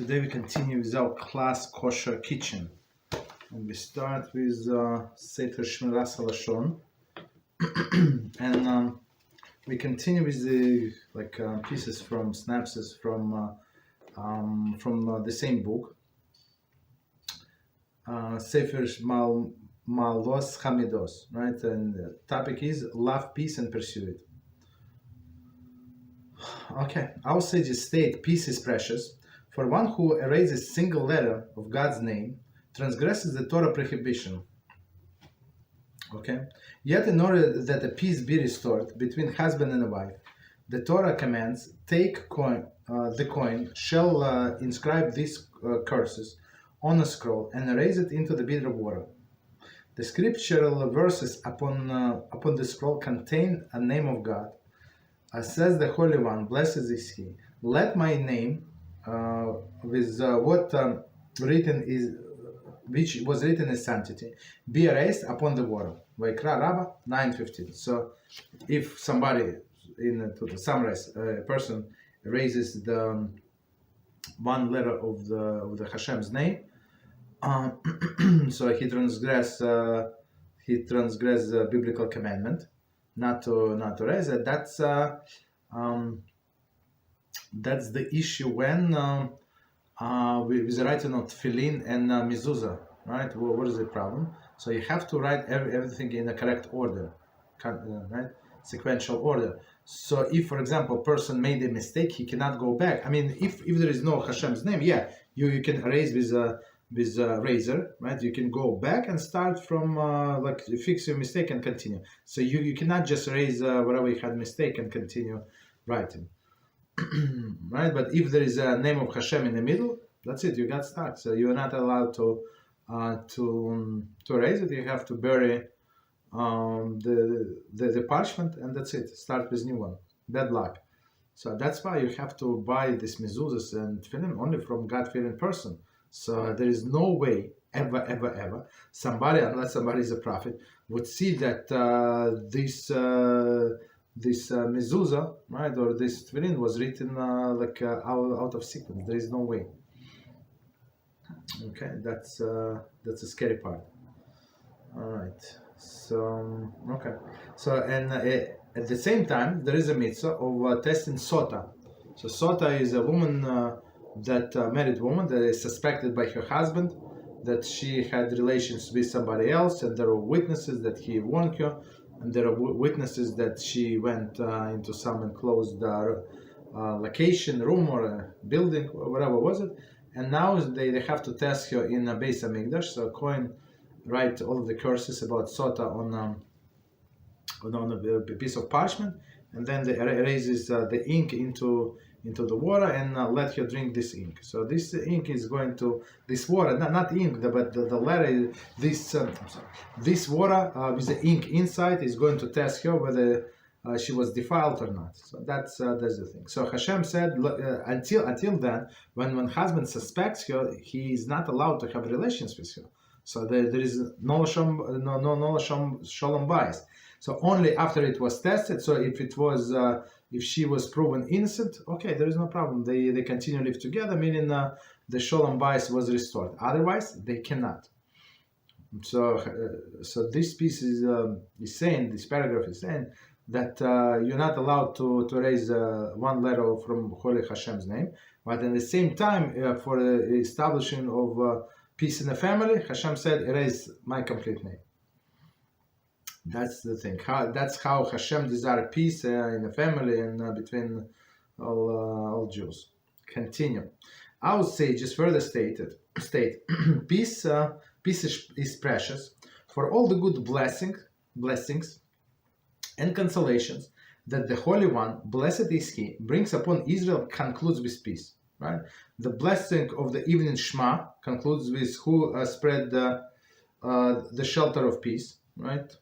Today we continue with our class Kosher Kitchen, and we start with Sefer Shmiras Haloshon, and we continue with the pieces from synopsis from the same book, Sefer Malos Hamidos, right? And the topic is love, peace, and pursue it. Okay, our sages state peace is precious. For one who erases a single letter of God's name transgresses the Torah prohibition. Okay, yet in order that a peace be restored between husband and wife, the Torah commands, take the coin shall inscribe these curses on a scroll and erase it into the bitter water. The scriptural verses upon the scroll contain a name of God. Says the Holy One, blessed is He. Let my name, with what written is, which was written as sanctity, be erased upon the water. Vaikra Rabbah 9:15. So, if somebody, to summarize, a person erases the one letter of the HaShem's name, so he transgress the biblical commandment not to erase it. That's the issue when with the writing of tefillin and mezuzah, right? What is the problem? So you have to write everything in the correct order, right? Sequential order. So if, for example, a person made a mistake, he cannot go back. I mean, if there is no Hashem's name, yeah, you can erase with a razor, right? You can go back and start from fix your mistake and continue. So you cannot just erase whatever you had mistake and continue writing. Right, but if there is a name of Hashem in the middle, that's it. You got stuck. So you are not allowed to erase it. You have to bury the parchment, and that's it. Start with new one. Bad luck. So that's why you have to buy this mezuzahs and tefillin only from God-fearing person. So there is no way ever somebody, unless somebody is a prophet, would see that this mezuzah, right, or this tefillin was written out of sequence. There is no way. Okay, that's a scary part. All right. So okay. So and at the same time, there is a mitzvah of testing sota. So sota is a woman married woman that is suspected by her husband that she had relations with somebody else, and there are witnesses that he warned her. And there are witnesses that she went into some enclosed location, room, or building, or whatever was it. And now they have to test her in a Beis Hamikdash. So Cohen write all of the curses about Sota on a piece of parchment, and then they erases the ink into the water and let her drink this ink. So this ink is going to, this water, not ink, but the letter, this water with the ink inside is going to test her whether she was defiled or not. So that's the thing. So Hashem said until then, when husband suspects her, he is not allowed to have relations with her. So there is no shalom bias. So only after it was tested. So if she was proven innocent, okay, there is no problem. They continue to live together, meaning the shalom bias was restored. Otherwise, they cannot. So this piece is saying, this paragraph is saying that you're not allowed to erase one letter from Holy Hashem's name, but at the same time, for the establishing of peace in the family, Hashem said, erase my complete name. That's the thing. That's how Hashem desires peace in the family and between all Jews. Continue. Our sages further state peace is precious for all the good blessings and consolations that the Holy One, blessed is He, brings upon Israel, concludes with peace. Right? The blessing of the evening Shema concludes with who spread the shelter of peace. Right?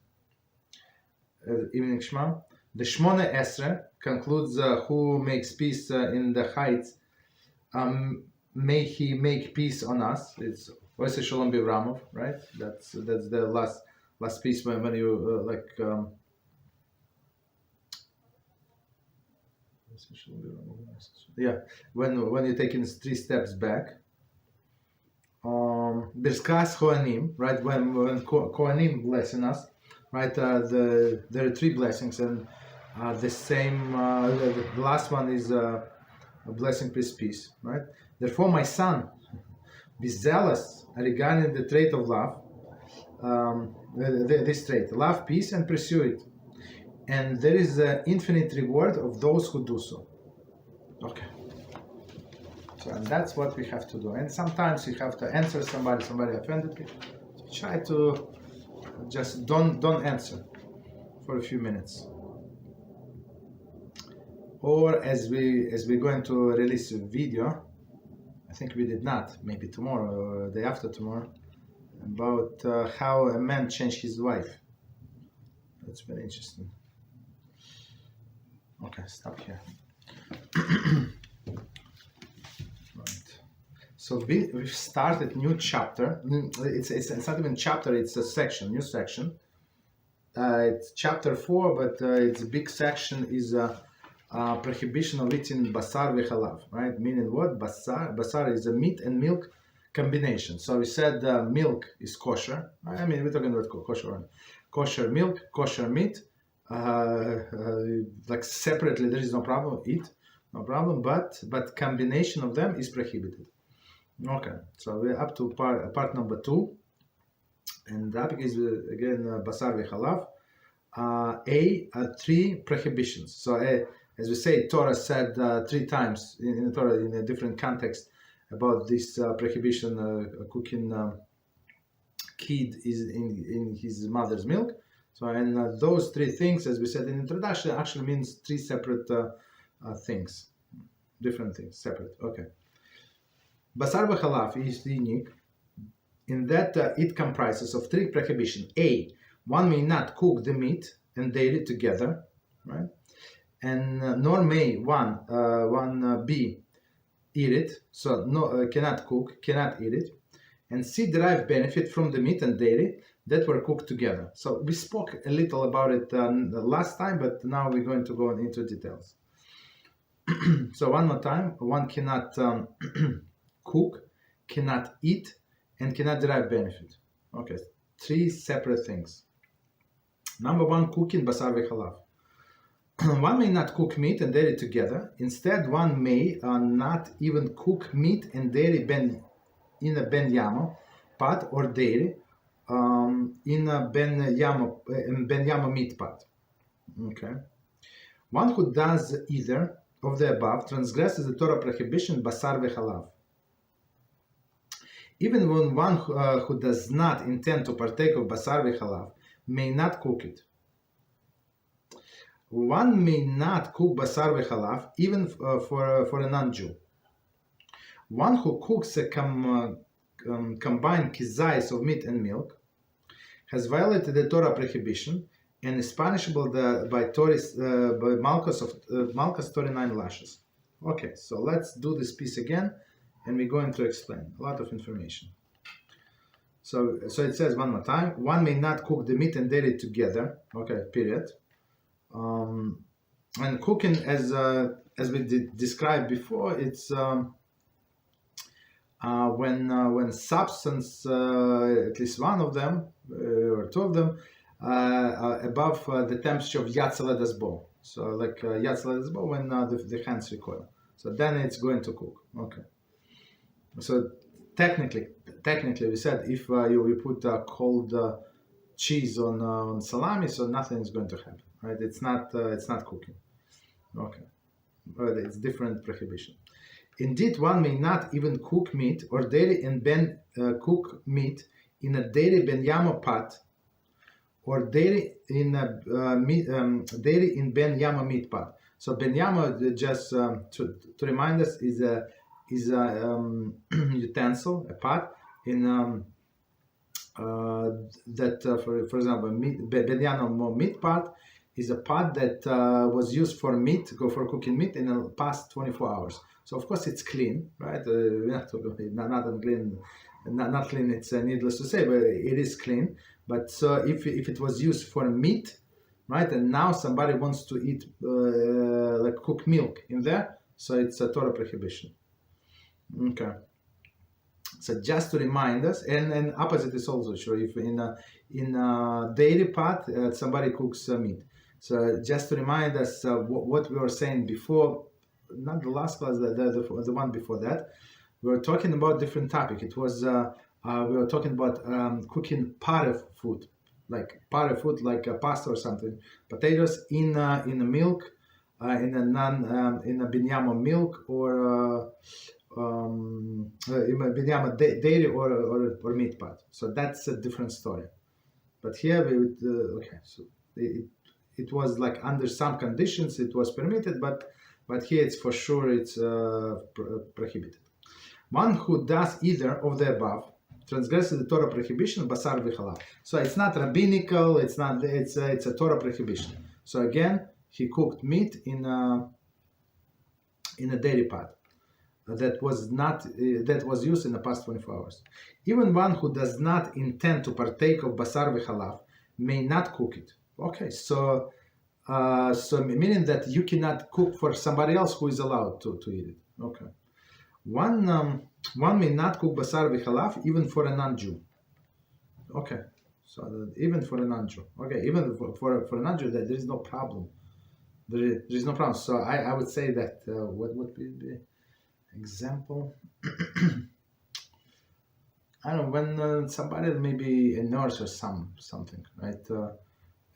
Evening Shema. The Shmona Esrei concludes who makes peace in the heights. May He make peace on us. It's Oise Shalom Bivramov, right? That's the last piece when you Yeah, when you take in 3 steps back, there's Kas Kohanim, right? When Kohanim blessing us, right? There are 3 blessings, and the same. The last one is a blessing, peace, right? Therefore, my son, be zealous regarding the trait of love, this trait, love, peace, and pursue it. And there is an infinite reward of those who do so. Okay. So, and that's what we have to do. And sometimes you have to answer somebody offended you. Try to just don't answer for a few minutes. Or as we're going to release a video, I think we did not, maybe tomorrow or the day after tomorrow, about how a man changed his wife. That's very interesting. Okay, stop here. Right. So we've started new chapter. It's not even chapter, it's a section, new section. It's chapter 4, but its big section is prohibition of eating Basar v'chalav, right? Meaning what? Basar is a meat and milk combination. So we said milk is kosher. I mean, we're talking about kosher milk, kosher meat. Like separately, there is no problem. Eat, no problem. But combination of them is prohibited. Okay, so we're up to part number 2, and that is again Basar v'chalav. 3 prohibitions. So as we say, Torah said 3 times in Torah in a different context about this prohibition, cooking kid is in his mother's milk. So, and those 3 things, as we said in introduction, actually means 3 separate things, different things, separate. Okay. Basar v'chalav is unique in that it comprises of 3 prohibitions. A, one may not cook the meat and dairy together, right? And nor may one B eat it, so no cannot cook, cannot eat it, and C derive benefit from the meat and dairy that were cooked together. So we spoke a little about it last time, but now we're going to go into details. So one more time, one cannot cook, cannot eat, and cannot derive benefit. Okay, 3 separate things. Number 1, cooking Basar v'chalav. One may not cook meat and dairy together. Instead, one may not even cook meat and dairy in a ben yamo pot or dairy in a ben yamo meat pot. Okay. One who does either of the above transgresses the Torah prohibition Basar v'chalav. Even when one who does not intend to partake of Basar v'chalav may not cook it. One may not cook Basar v'chalav even for a non-Jew. One who cooks a combined kizayis of meat and milk has violated the Torah prohibition and is punishable by Malchus 39 lashes. Okay, so let's do this piece again, and we're going to explain a lot of information. So it says one more time, one may not cook the meat and dairy together. Okay, period. And cooking, as we described before, it's when substance, at least one of them or 2 of them, above the temperature of Yatzel Dasbo. So like Yatzel Dasbo when the hands recoil. So then it's going to cook. Okay. So technically, we said if you put cold cheese on salami, so nothing is going to happen, right? It's not cooking. Okay, but it's different prohibition. Indeed, one may not even cook meat or dairy and cook meat in a dairy ben yamo pot or dairy in dairy in ben yamo meat pot. So ben yamo, just to remind us, is a utensil, a pot in that for example ben yamo meat pot is a pot that was used for cooking meat in the past 24 hours. So of course it's clean, right? Not clean. It's needless to say, but it is clean. But so if it was used for meat, right? And now somebody wants to eat like cooked milk in there, so it's a Torah prohibition. Okay. So just to remind us, and opposite is also true. If in a dairy pot somebody cooks meat, so just to remind us what we were saying before, not the last class, the one before that, we were talking about different topic. It was we were talking about cooking parve food, like pasta or something, potatoes in a milk, in a binyama milk or. Dairy or meat pot. So that's a different story. But here we would, okay, so it was like under some conditions it was permitted, but here it's for sure it's prohibited. One who does either of the above transgresses the Torah prohibition, Basar v'Halav. So it's not rabbinical, it's a Torah prohibition. So again, he cooked meat in a dairy pot that was used in the past 24 hours. Even one who does not intend to partake of basar v'halav may not cook it. Okay, so meaning that you cannot cook for somebody else who is allowed to eat it. Okay, one may not cook basar v'halav even for a non-Jew. Okay, so even for a non-Jew. Okay, even for a non-Jew, there is no problem. There is no problem. So I would say that what would be the example? I don't know, when somebody, maybe a nurse or something, right,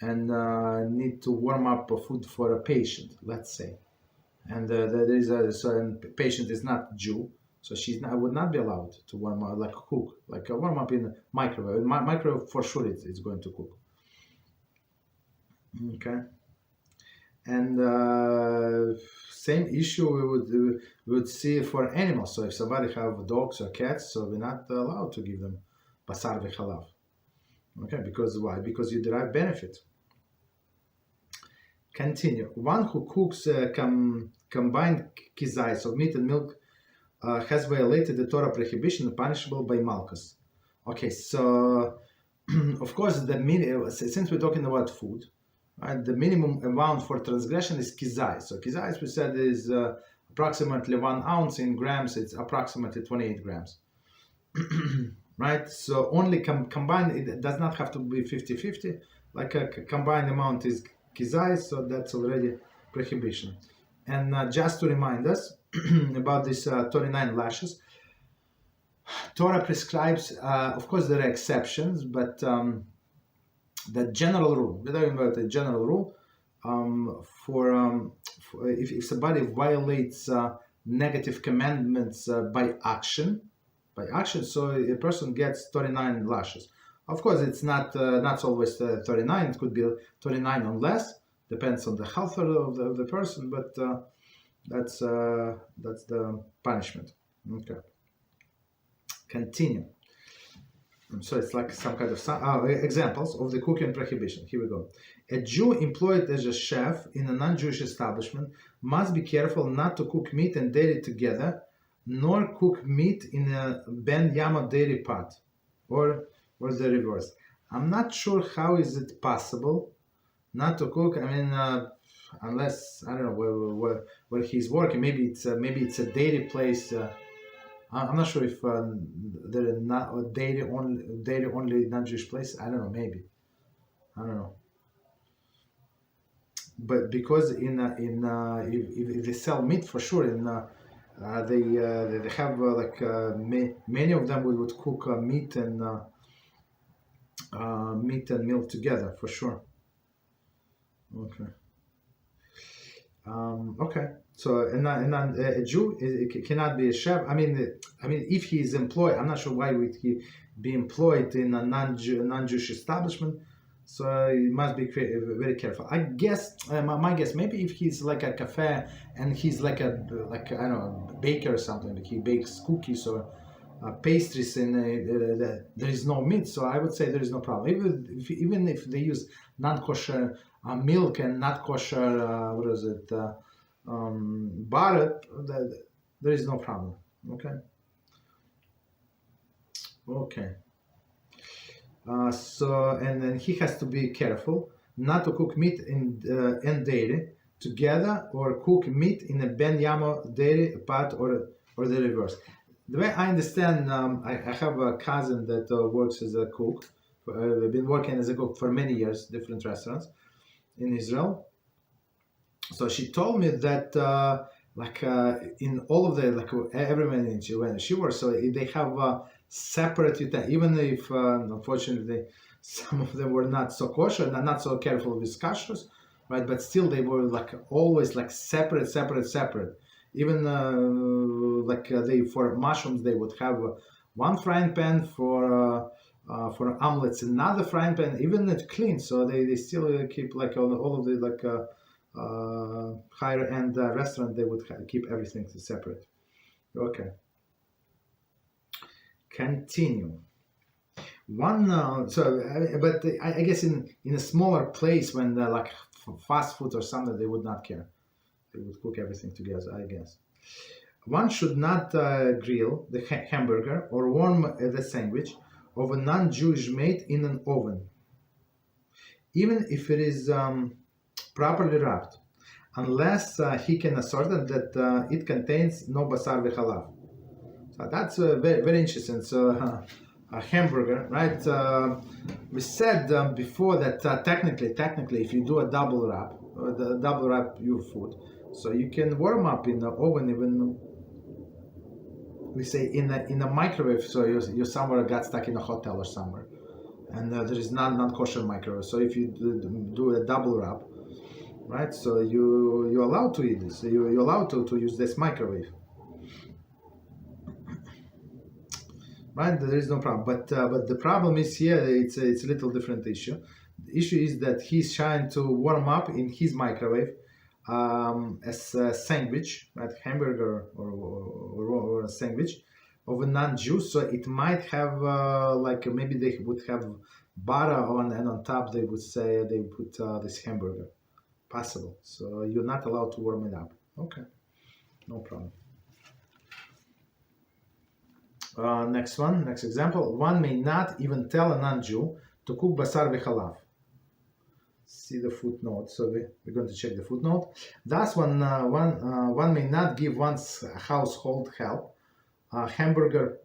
and need to warm up food for a patient, let's say, and there is a certain patient is not Jew, so would not be allowed to warm up, like cook, like warm up in a microwave. Microwave for sure it's going to cook. Okay. And same issue we would see for animals. So if somebody have dogs or cats, so we're not allowed to give them basar v'halav. Okay, because why? Because you derive benefit. Continue. One who cooks combined kizais of meat and milk has violated the Torah prohibition, punishable by malchus. Okay, so of course since we're talking about food. Right, the minimum amount for transgression is kizai. So kizai, we said, is approximately 1 ounce. In grams, it's approximately 28 grams. Right? So only combined, it does not have to be 50-50. Like a combined amount is kizai, so that's already prohibition. And just to remind us about this 39 lashes, Torah prescribes, of course there are exceptions, but the general rule, we're talking about the general rule, for if somebody violates negative commandments by action, so a person gets 39 lashes. Of course, it's not always 39. It could be 39 or less, depends on the health of the person. But that's the punishment. Okay. Continue. So it's like some kind of examples of the cooking prohibition. Here we go. A Jew employed as a chef in a non-Jewish establishment must be careful not to cook meat and dairy together, nor cook meat in a ben yama dairy pot, or the reverse. I'm not sure how is it possible not to cook. I mean, unless I don't know where he's working. Maybe it's a dairy place. I'm not sure if there are not a dairy only non-Jewish place. I don't know. Maybe I don't know. But because if they sell meat, for sure, they have many of them would cook meat and milk together, for sure. Okay. Okay. So a Jew cannot be a chef. I mean, if he is employed, I'm not sure why would he be employed in a non-Jewish establishment. So he must be very careful. I guess my guess, maybe if he's like a cafe and he's like I don't know, baker or something, like he bakes cookies or pastries, and there is no meat. So I would say there is no problem. Even if they use non-kosher milk and not kosher butter, there is no problem. Okay. So and then he has to be careful not to cook meat and dairy together, or cook meat in a ben yamo dairy pot, or the reverse. The way I understand, I have a cousin that works as a cook. I've been working as a cook for many years, different restaurants in Israel. So she told me that in all of the, everyone when she works, so they have separate utensils, even if unfortunately some of them were not so kosher, not so careful with kashrus, right? But still they were always separate. Even they, for mushrooms, they would have one frying pan, for omelets another frying pan, even not clean. So they still keep all of the higher end restaurant, they would keep everything separate. Okay. Continue. But I guess in a smaller place, when fast food or something, they would not care. They would cook everything together, I guess. One should not grill the hamburger or warm the sandwich of a non-Jewish made in an oven, even if it is properly wrapped, unless he can assert that it contains no basar v'chalav. So that's very, very interesting. So a hamburger, right? We said before that technically, if you do a double wrap your food, so you can warm up in the oven, even we say in a microwave. So you somewhere got stuck in a hotel or somewhere, and there is non-kosher microwave. So if you do a double wrap, right? So you're allowed to eat this. You're allowed to use this microwave, right? There is no problem. But the problem is here. It's a little different issue. The issue is that he's trying to warm up in his microwave as a sandwich, right? Hamburger or a sandwich of a non-Jew. So it might have maybe they would have butter on, and on top they would say they put this hamburger. Possible. So you're not allowed to warm it up. Okay, no problem. Next example. One may not even tell a non-Jew to cook basar v'chalav. See the footnote. So we're going to check the footnote. Thus, one may not give one's household help a hamburger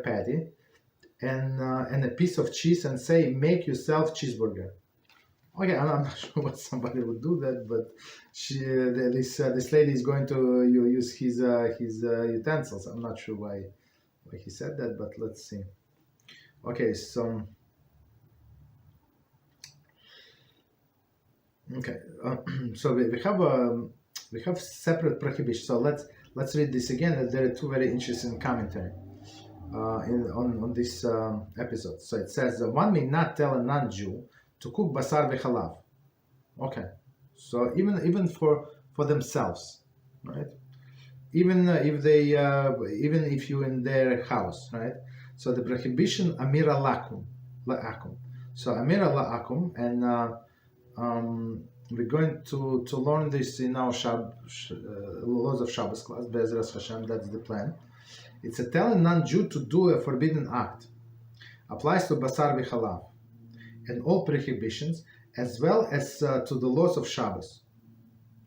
patty and a piece of cheese and say, make yourself cheeseburger. Okay, I'm not sure what somebody would do that, but this lady is going to use his utensils. I'm not sure why he said that, but let's see. Okay, so so we have separate prohibition. So let's read this again. There are two very interesting commentary on this episode. So it says that one may not tell a non-Jew to cook basar v'chalav. Okay, so even for themselves, right? Even if you in their house, right? So the prohibition amira la'akum. So amira la'akum, and we're going to learn this in our laws of Shabbos class. Beezrat HaShem, that's the plan. It's a telling non-Jew to do a forbidden act. Applies to basar v'chalav and all prohibitions, as well as to the laws of Shabbos.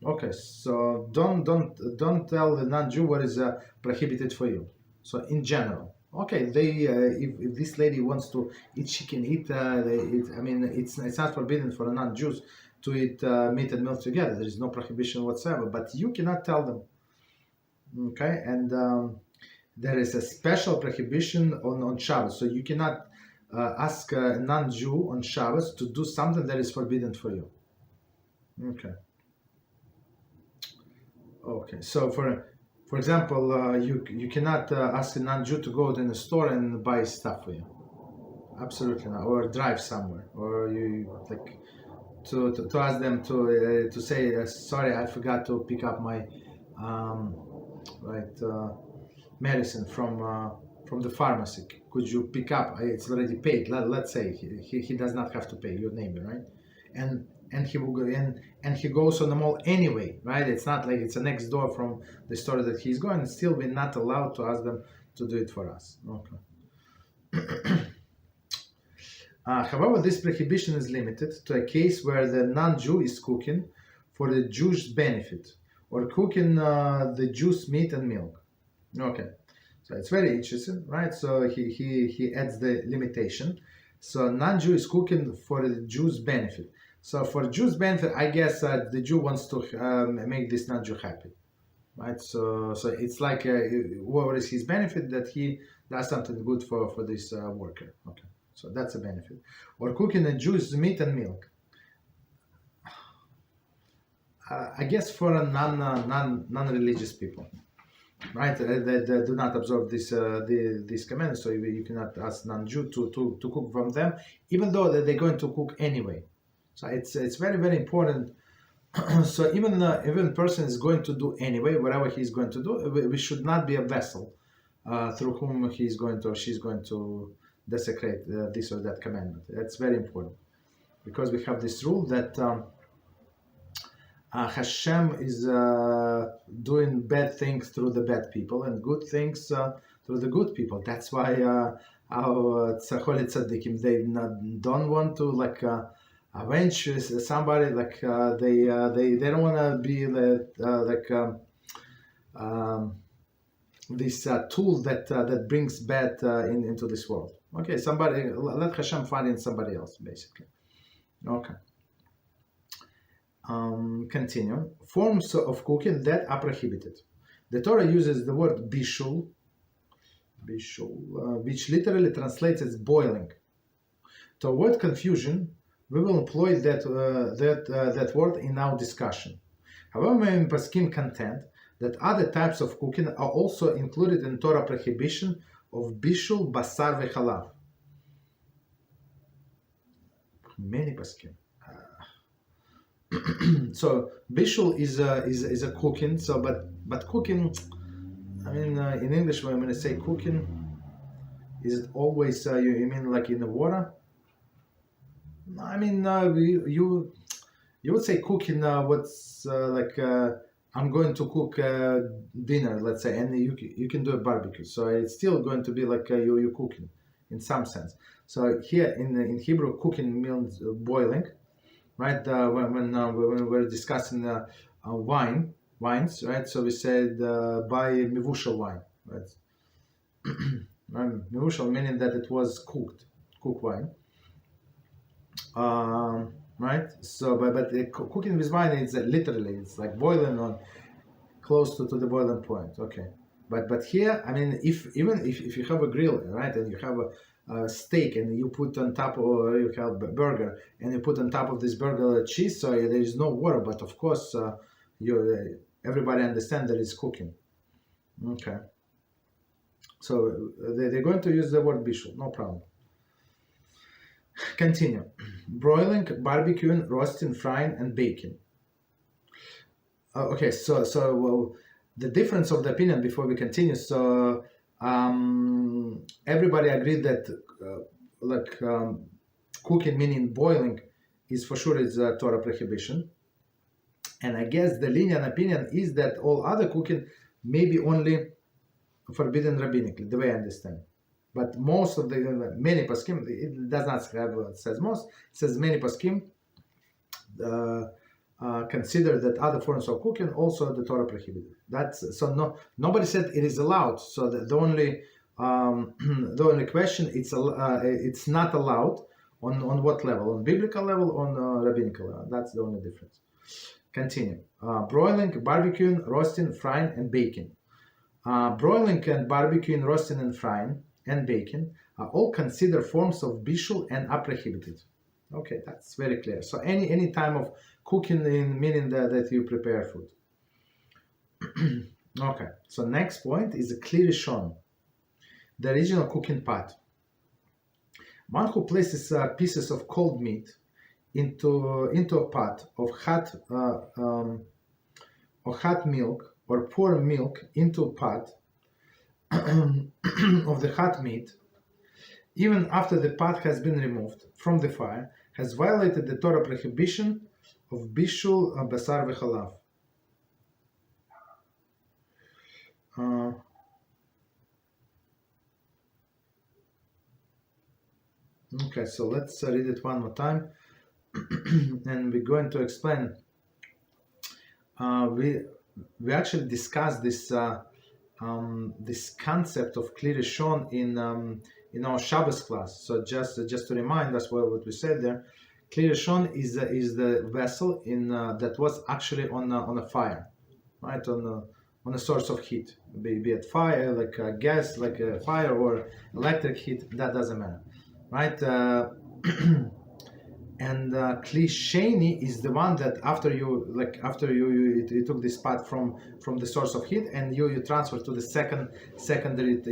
Okay, so don't tell the non-Jew what is prohibited for you. So in general, okay, if this lady wants to eat, she can eat. It's not forbidden for the non-Jews to eat meat and milk together. There is no prohibition whatsoever. But you cannot tell them. Okay, and there is a special prohibition on Shabbos. So you cannot ask a non-Jew on Shabbos to do something that is forbidden for you. Okay. So for example, you cannot ask a non-Jew to go to the store and buy stuff for you. Absolutely not. Or drive somewhere, or you to ask them to say sorry, I forgot to pick up my medicine from the pharmacy. Could you pick up? It's already paid. Let's say he does not have to pay, your neighbor, right? And he will go in, and he goes on the mall anyway, right? It's not like it's a next door from the store that he's going. Still, we're not allowed to ask them to do it for us. Okay. However, this prohibition is limited to a case where the non-Jew is cooking for the Jew's benefit, or cooking the Jew's meat and milk. Okay, so it's very interesting, right? So he adds the limitation. So non-Jew is cooking for the Jew's benefit. So for Jew's benefit, I guess the Jew wants to make this non-Jew happy, right? So it's like whoever is his benefit, that he does something good for this worker. Okay, so that's a benefit. Or cooking the Jew's meat and milk. I guess for a non-religious people, right? They do not observe these commands, so you cannot ask non-Jew to cook from them, even though they're going to cook anyway. So it's very, very important. So even person is going to do anyway, whatever he's going to do, we should not be a vessel through whom he's going to or she's going to desecrate this or that commandment. That's very important, because we have this rule that HaShem is doing bad things through the bad people and good things through the good people. That's why our Tzacholi Tzaddikim, they don't want to avenge somebody. They don't want to be this tool that brings bad into this world. Okay, let HaShem find in somebody else, basically. Okay. Continue. Forms of cooking that are prohibited. The Torah uses the word bishul, which literally translates as boiling. To avoid confusion, we will employ that word in our discussion. However, many poskim contend that other types of cooking are also included in Torah prohibition of bishul, basar, v'chalav. Many poskim. So bishul is a cooking. So but cooking, I mean, in English when I say cooking, is it always you mean like in the water? I mean, you would say cooking. What's I'm going to cook dinner, let's say, and you can do a barbecue. So it's still going to be like you cooking in some sense. So here in Hebrew, cooking means boiling. Right, when we're discussing wines, right? So we said buy mivushal wine, right? Mivushal meaning that it was cooked wine, right? So, but cooking with wine is literally it's like boiling on close to the boiling point. Okay, but here, I mean, if you have a grill, right, and you have a steak and you put on top, or you have a burger and you put on top of this burger cheese, so there is no water, but of course everybody understands that it's cooking. Okay, so they're going to use the word bishul, no problem. Continue. Broiling, barbecuing, roasting, frying, and baking. Okay, so the difference of the opinion before we continue. So everybody agreed that cooking, meaning boiling, is for sure is a Torah prohibition. And I guess the lenient opinion is that all other cooking may be only forbidden rabbinically, the way I understand. But most of many poskim, it does not have it says most, it says many poskim consider that other forms of cooking also the Torah prohibited. That's so nobody said it is allowed. So the only question it's not allowed on what level? On biblical level, on rabbinical level. That's the only difference. Continue. Broiling, barbecuing, roasting, frying, and baking. Broiling and barbecuing, roasting, and frying and baking are all considered forms of bishul and are prohibited. Okay, that's very clear. So any time of cooking, meaning that you prepare food. Okay, so next point is the Haloshon, the original cooking pot. One who places pieces of cold meat into a pot of hot milk, or pour milk into a pot of the hot meat, even after the pot has been removed from the fire, has violated the Torah prohibition of bishul, basar, v'chalav. Okay, so let's read it one more time, and we're going to explain. We actually discussed this concept of Kli Rishon in our Shabbos class. So just to remind us what we said there, Kli Rishon is the vessel that was actually on a fire, right? On a source of heat, be it fire, like gas, like fire, or electric heat. That doesn't matter, right? And Kli Sheni is the one that after you took this part from the source of heat, and you transfer to the secondary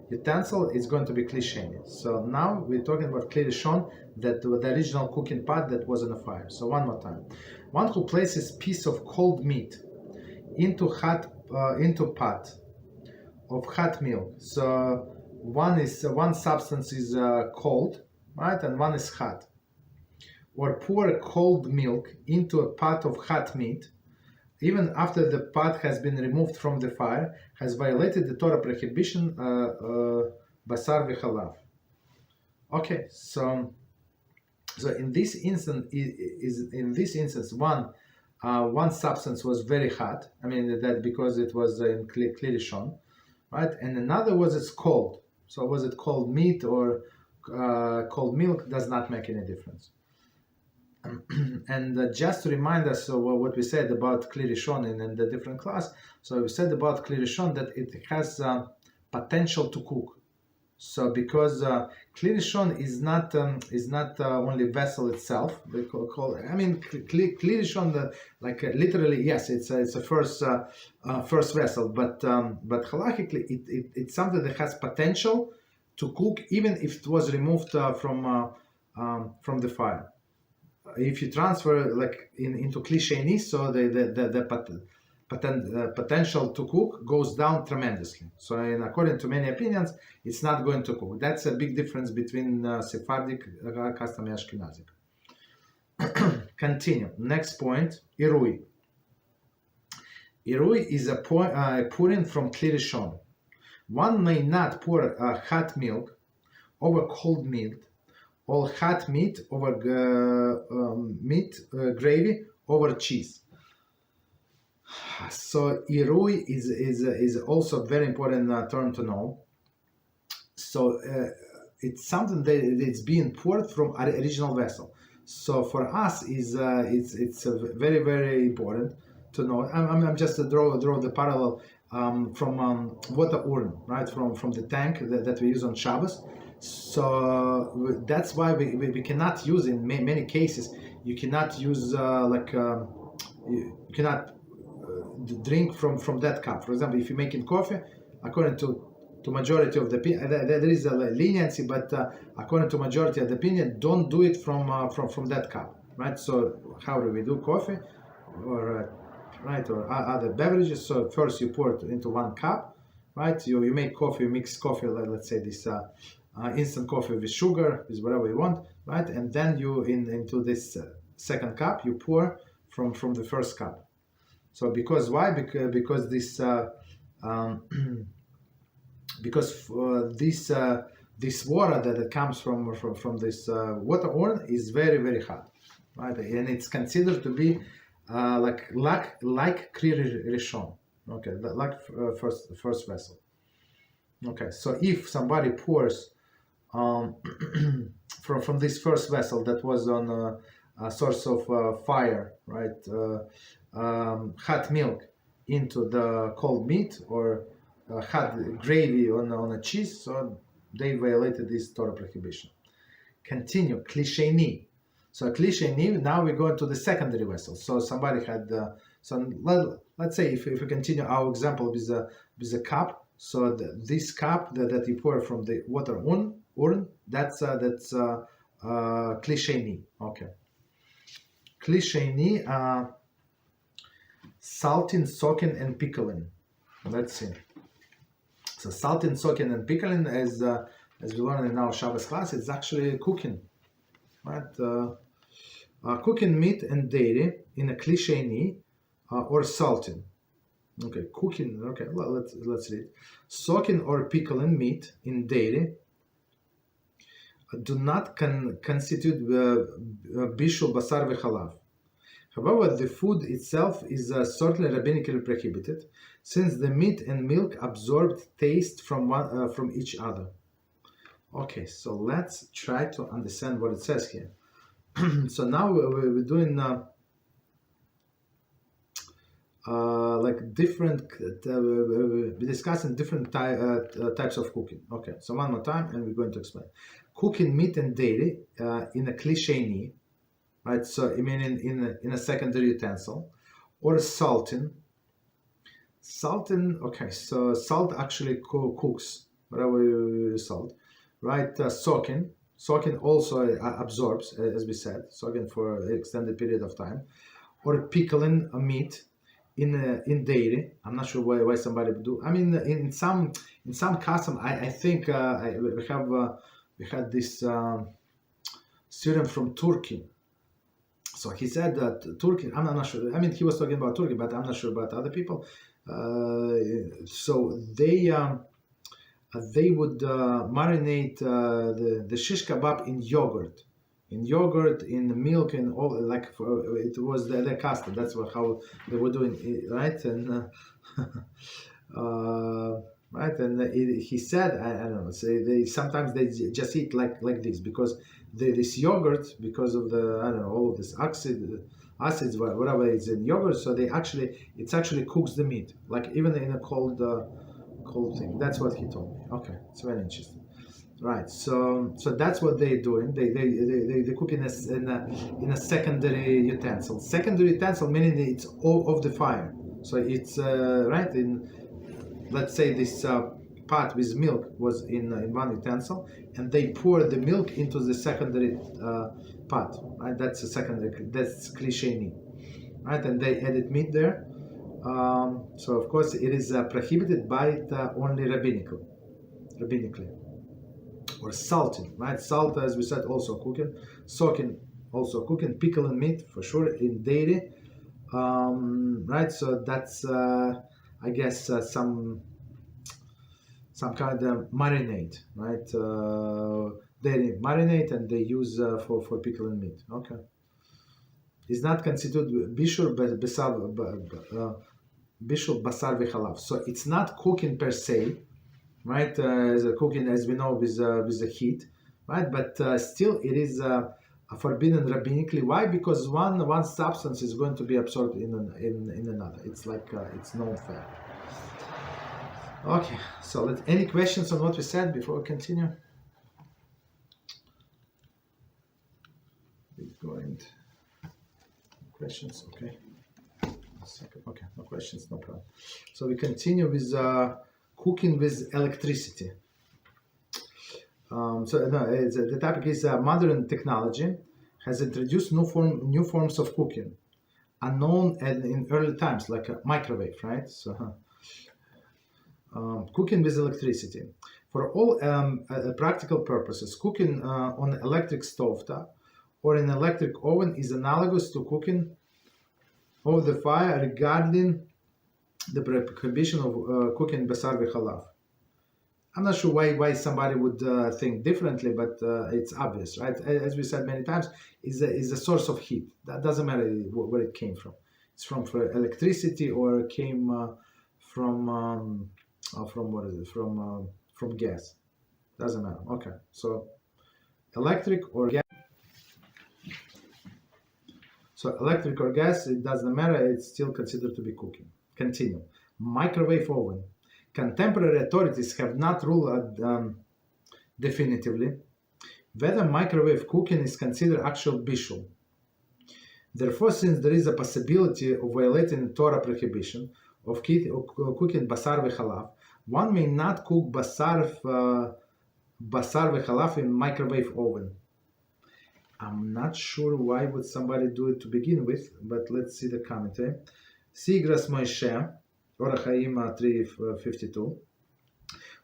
utensil, it's going to be Kli Sheni. So now we're talking about Kli Rishon, that the original cooking pot that was on the fire. So one more time, one who places piece of cold meat into pot of hot milk. So one substance is cold, right, and one is hot. Or pour cold milk into a pot of hot meat, even after the pot has been removed from the fire, has violated the Torah prohibition, Basar v'chalav. Okay, so in this instance, one substance was very hot. I mean that because it was in Kli Rishon, right? And another it's cold. So was it cold meat or cold milk? Does not make any difference. And just to remind us of what we said about Kli Rishon in the different class, so we said about Kli Rishon that it has potential to cook. So because Kli Rishon is not only vessel itself, Kli Rishon, literally, yes, it's a first vessel, but halachically it's something that has potential to cook even if it was removed from the fire. If you transfer into Kli Sheni, so the potential to cook goes down tremendously. So according to many opinions, it's not going to cook. That's a big difference between Sephardic, custom, and Ashkenazic. Continue. Next point, Irui. Irui is a pouring from Kli Rishon. One may not pour hot milk over cold meat, or hot meat over gravy over cheese. So irui is also a very important term to know. So it's something that it's being poured from original vessel. So for us it's very, very important to know. I'm just to draw the parallel from water urn, right? From the tank that we use on Shabbos. So that's why we cannot use, in many cases, you cannot use you cannot drink from that cup. For example, if you're making coffee, according to majority of the opinion, there is a leniency, but according to majority of the opinion, don't do it from that cup, right? So how do we do coffee, or other beverages? So first you pour it into one cup, right? You make coffee, you mix coffee, let's say this instant coffee with sugar, with whatever you want, right? And then you into this second cup you pour from the first cup. So because why? Because this this water that comes from this water urn is very, very hot, right? And it's considered to be like Kli Rishon, okay, like first vessel. Okay, so if somebody pours from this first vessel that was on a source of fire, right, hot milk into the cold meat, or hot gravy on a cheese, so they violated this Torah prohibition. Continue, Kli Sheni. So Kli Sheni, now we go into the secondary vessel. So somebody had let's say if we continue our example with a cup. So this cup that you pour from the water urn, that's Kli Sheni. Okay. Kli Sheni, salting, soaking, and pickling. Let's see. So salting, soaking, and pickling, as we learned in our Shabbos class, it's actually cooking, right? Cooking meat and dairy in a Kli Sheni, or salting. Okay, cooking. Okay, let's read. Soaking or pickling meat in dairy do not constitute bishul basar v'chalav. However, the food itself is certainly rabbinically prohibited, since the meat and milk absorbed taste from each other. Okay, so let's try to understand what it says here. So now we're doing like different, we're discussing different types of cooking. Okay, so one more time, and we're going to explain. Cooking meat and dairy in a klisheni, right? So I mean in a secondary utensil, or salting. Okay, so salt actually cooks whatever you salt, right? Soaking also absorbs, as we said, soaking for an extended period of time, or pickling a meat in dairy. I'm not sure why somebody would do. I mean, in some custom, I think we had this student from Turkey. So he said that Turkey. I'm not sure. I mean, he was talking about Turkey, but I'm not sure about other people. So they would marinate the shish kebab in yogurt, in milk, and all, like it was their custom. That's how they were doing it, right? And right, and he said, I don't know. So sometimes they just eat like this, because this yogurt, because of the, I don't know, all of this acids, whatever is in yogurt. So it actually cooks the meat, like even in a cold thing. That's what he told me. Okay, it's very interesting. Right, so that's what they're doing. They cook in a secondary utensil. Secondary utensil meaning it's all of the fire. So it's right in, let's say this pot with milk was in one utensil, and they pour the milk into the secondary pot. Right, that's a secondary. That's klisheni. Right, and they added meat there. So of course it is prohibited by only rabbinically. Or salting, right? Salt, as we said, also cooking. Soaking, also cooking. Pickling meat, for sure, in dairy. Right, so that's, I guess, some kind of marinade, right? Dairy marinade, and they use for pickling meat. Okay. It's not considered bishul basar v'chalav. So it's not cooking per se, right? As a cooking, as we know, with the heat, right? But still, it is forbidden rabbinically. Why? Because one substance is going to be absorbed in another. It's like it's known fact. Okay. So, any questions on what we said before we continue? Questions? Okay. A second. Okay. No questions. No problem. So we continue with cooking with electricity. The topic is modern technology has introduced new forms of cooking, unknown in early times, like a microwave, right? So, cooking with electricity. For all practical purposes, cooking on electric stovetop or an electric oven is analogous to cooking over the fire, regarding the prohibition of cooking basar v'chalav. I'm not sure why somebody would think differently, but it's obvious, right? As we said many times, is a source of heat. That doesn't matter where it came from. It's from electricity, or it came from what is it? From gas. Doesn't matter. Okay, so electric or gas. So electric or gas, it doesn't matter. It's still considered to be cooking. Continue. Microwave oven. Contemporary authorities have not ruled definitively whether microwave cooking is considered actual bishul. Therefore, since there is a possibility of violating Torah prohibition of cooking basar v'chalav, one may not cook basar v'chalav in microwave oven. I'm not sure why would somebody do it to begin with, but let's see the commentary. Sigras Moshe, Orach Chaim 352,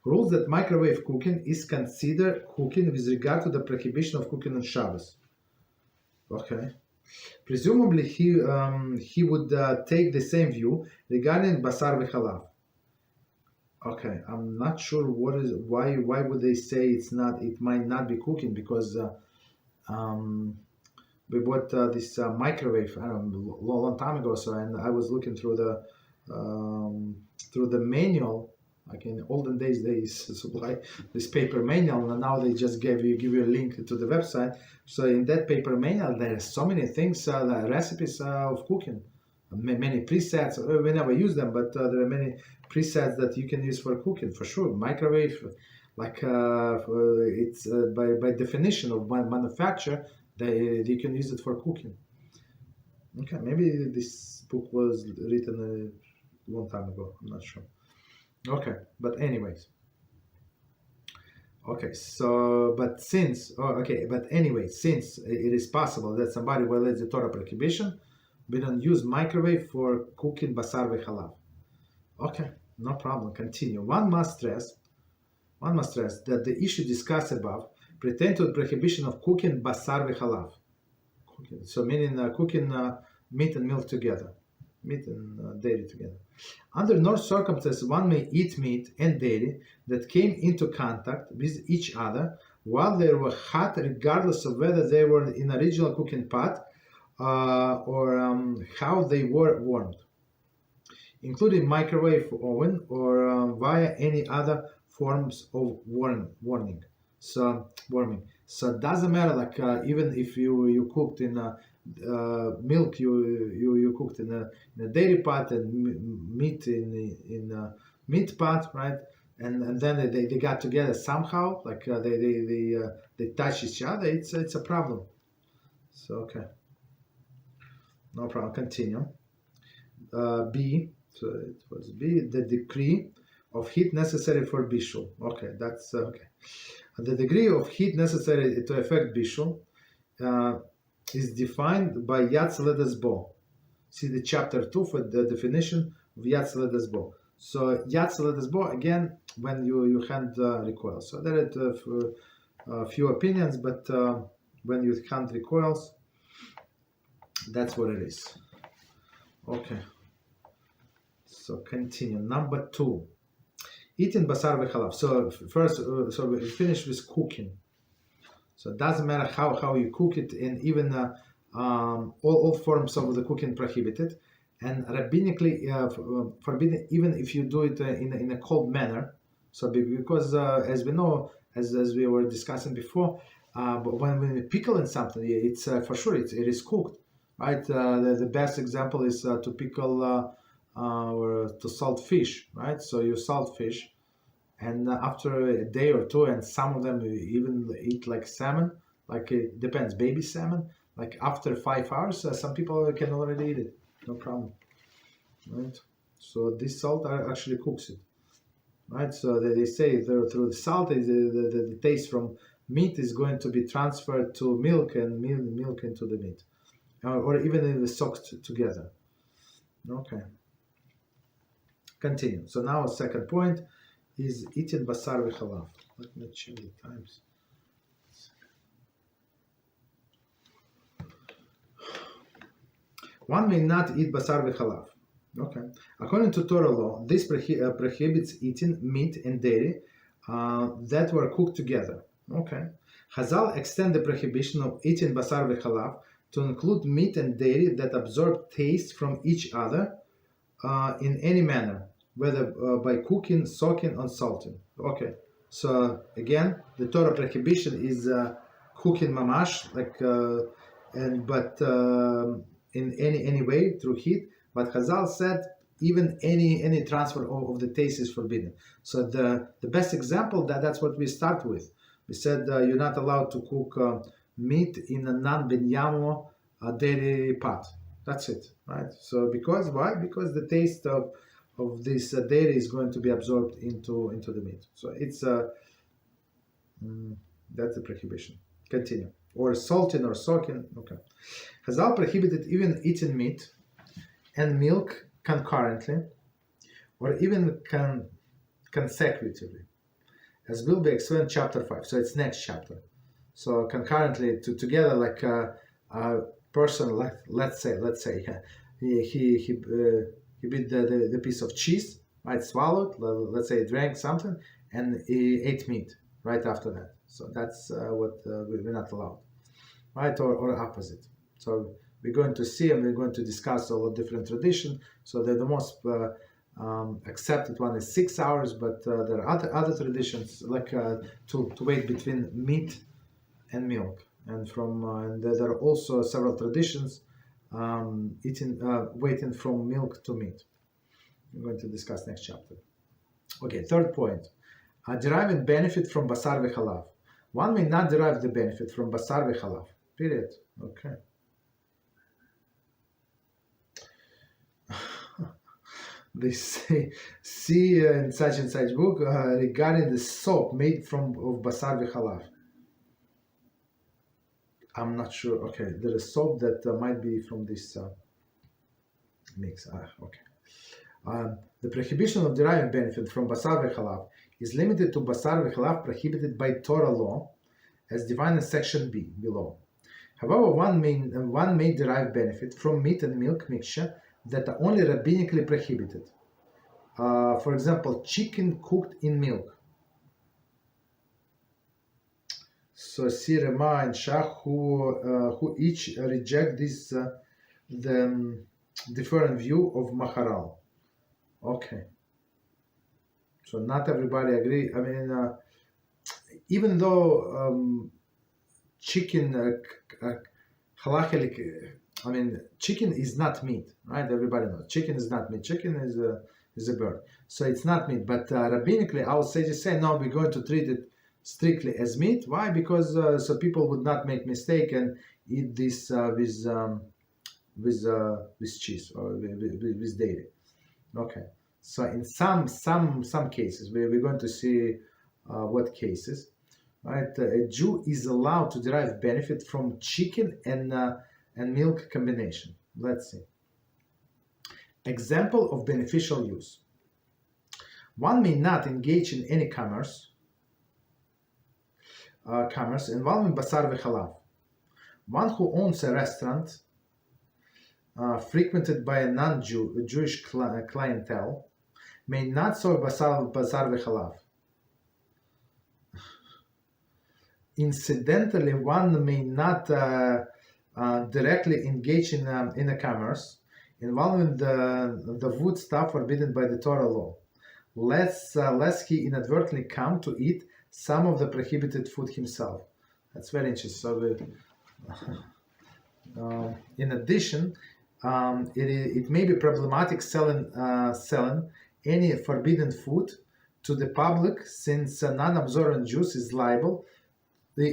rules that microwave cooking is considered cooking with regard to the prohibition of cooking on Shabbos. Okay. Presumably, he would take the same view regarding basar v'chalav. Okay, I'm not sure why would they say it might not be cooking, because um, we bought this microwave, I don't know, long time ago. So, and I was looking um, through the manual, like in olden days they used to supply this paper manual, and now they just give you a link to the website. So in that paper manual there are so many things, like recipes of cooking, many presets. We never use them, but there are many presets that you can use for cooking, for sure. Microwave, like it's by definition of manufacture, they can use it for cooking. Okay, maybe this book was written a long time ago, I'm not sure. Okay, but anyways. Okay, so since it is possible that somebody violates the Torah prohibition, we don't use microwave for cooking basar v'chalav. Okay, no problem. Continue. One must stress that the issue discussed above pertain to the prohibition of cooking basar v'chalav. So meaning cooking meat and milk together, meat and dairy together. Under no circumstances one may eat meat and dairy that came into contact with each other while they were hot, regardless of whether they were in original cooking pot or how they were warmed, including microwave oven or via any other forms of warming. So it doesn't matter, like even if you cooked in milk, you cooked in a dairy pot, and meat in a meat pot, right? And then they got together somehow, like they touch each other. It's a problem. So okay, no problem. Continue. B. So it was B. The decree of heat necessary for bishul. Okay, that's okay. The degree of heat necessary to effect bishul is defined by Yatz Ledas Bo. See the chapter 2 for the definition of Yatz Ledas Bo. So Yatz Ledas Bo, again, when you hand recoil. So there are a few opinions, but when you hand recoils, that's what it is. Okay. So continue. Number 2. Eating basar v'chalav. So first, so we finish with cooking. So it doesn't matter how you cook it, and even all forms of the cooking prohibited, and rabbinically forbidden even if you do it in a cold manner. So because as we know, as we were discussing before, but when we pickle in something, it's for sure it is cooked, right? The best example is to pickle or to salt fish, right? So you salt fish, and after a day or two, and some of them even eat like salmon, like it depends, baby salmon, like after 5 hours, some people can already eat it, no problem, right? So this salt actually cooks it, right? So they say through the salt, the taste from meat is going to be transferred to milk, and milk into the meat, or even in the soaked together. Okay. Continue. So now second point is eating basar v'chalav. Let me check the times. One may not eat basar v'chalav. Okay. According to Torah law, this prohibits eating meat and dairy that were cooked together. Okay. Chazal extend the prohibition of eating basar v'chalav to include meat and dairy that absorb taste from each other in any manner, whether by cooking, soaking, or salting. Okay, so again, the Torah prohibition is cooking mamash, like but in any way through heat. But Chazal said even any transfer of the taste is forbidden. So the best example that's what we start with. We said you're not allowed to cook meat in a non-binyamo dairy pot. That's it, right? So because why? Because the taste of this dairy is going to be absorbed into the meat. So it's that's the prohibition. Continue. Or salting or soaking. Okay. Chazal prohibited even eating meat and milk concurrently, or even consecutively, as will be explained in chapter 5. So it's next chapter. So concurrently together, like a person, like let's say he beat the piece of cheese, right? Swallowed, let's say drank something, and he ate meat right after that. So that's what we're not allowed, right? Or opposite. So we're going to see and we're going to discuss all the different traditions. So the most accepted one is 6 hours, but there are other traditions like to wait between meat and milk. And and there are also several traditions waiting from milk to meat. We're going to discuss next chapter. Okay, third point. Deriving benefit from Basar v'Halav. One may not derive the benefit from Basar v'Halav. Period. Okay. They say, see in such and such book regarding the soap made of Basar v'Halav. I'm not sure. Okay, there is soap that might be from this mix. Okay. The prohibition of deriving benefit from Basar v'Halav is limited to Basar v'Halav prohibited by Torah law, as defined in section B below. However, one may derive benefit from meat and milk mixture that are only rabbinically prohibited. For example, chicken cooked in milk. So see Rema and Shach who each reject this the different view of Maharal. Okay. So not everybody agree. I mean, even though chicken, halachically, I mean, chicken is not meat, right? Everybody knows chicken is not meat. Chicken is a bird, so it's not meat. But rabbinically, our sages say no, we're going to treat it strictly as meat. Why? Because so people would not make mistake and eat this with cheese or with dairy. Okay. So in some cases, we're going to see what cases, right? A Jew is allowed to derive benefit from chicken and milk combination. Let's see. Example of beneficial use. One may not engage in any commerce involving Basar v'Halav. One who owns a restaurant frequented by a non-Jewish clientele may not serve Basar v'Halav. Incidentally, one may not directly engage in a commerce involving the wood stuff forbidden by the Torah law, lest he inadvertently come to eat some of the prohibited food himself. That's very interesting. So, in addition, it may be problematic selling any forbidden food to the public, since non-observant Jews is liable to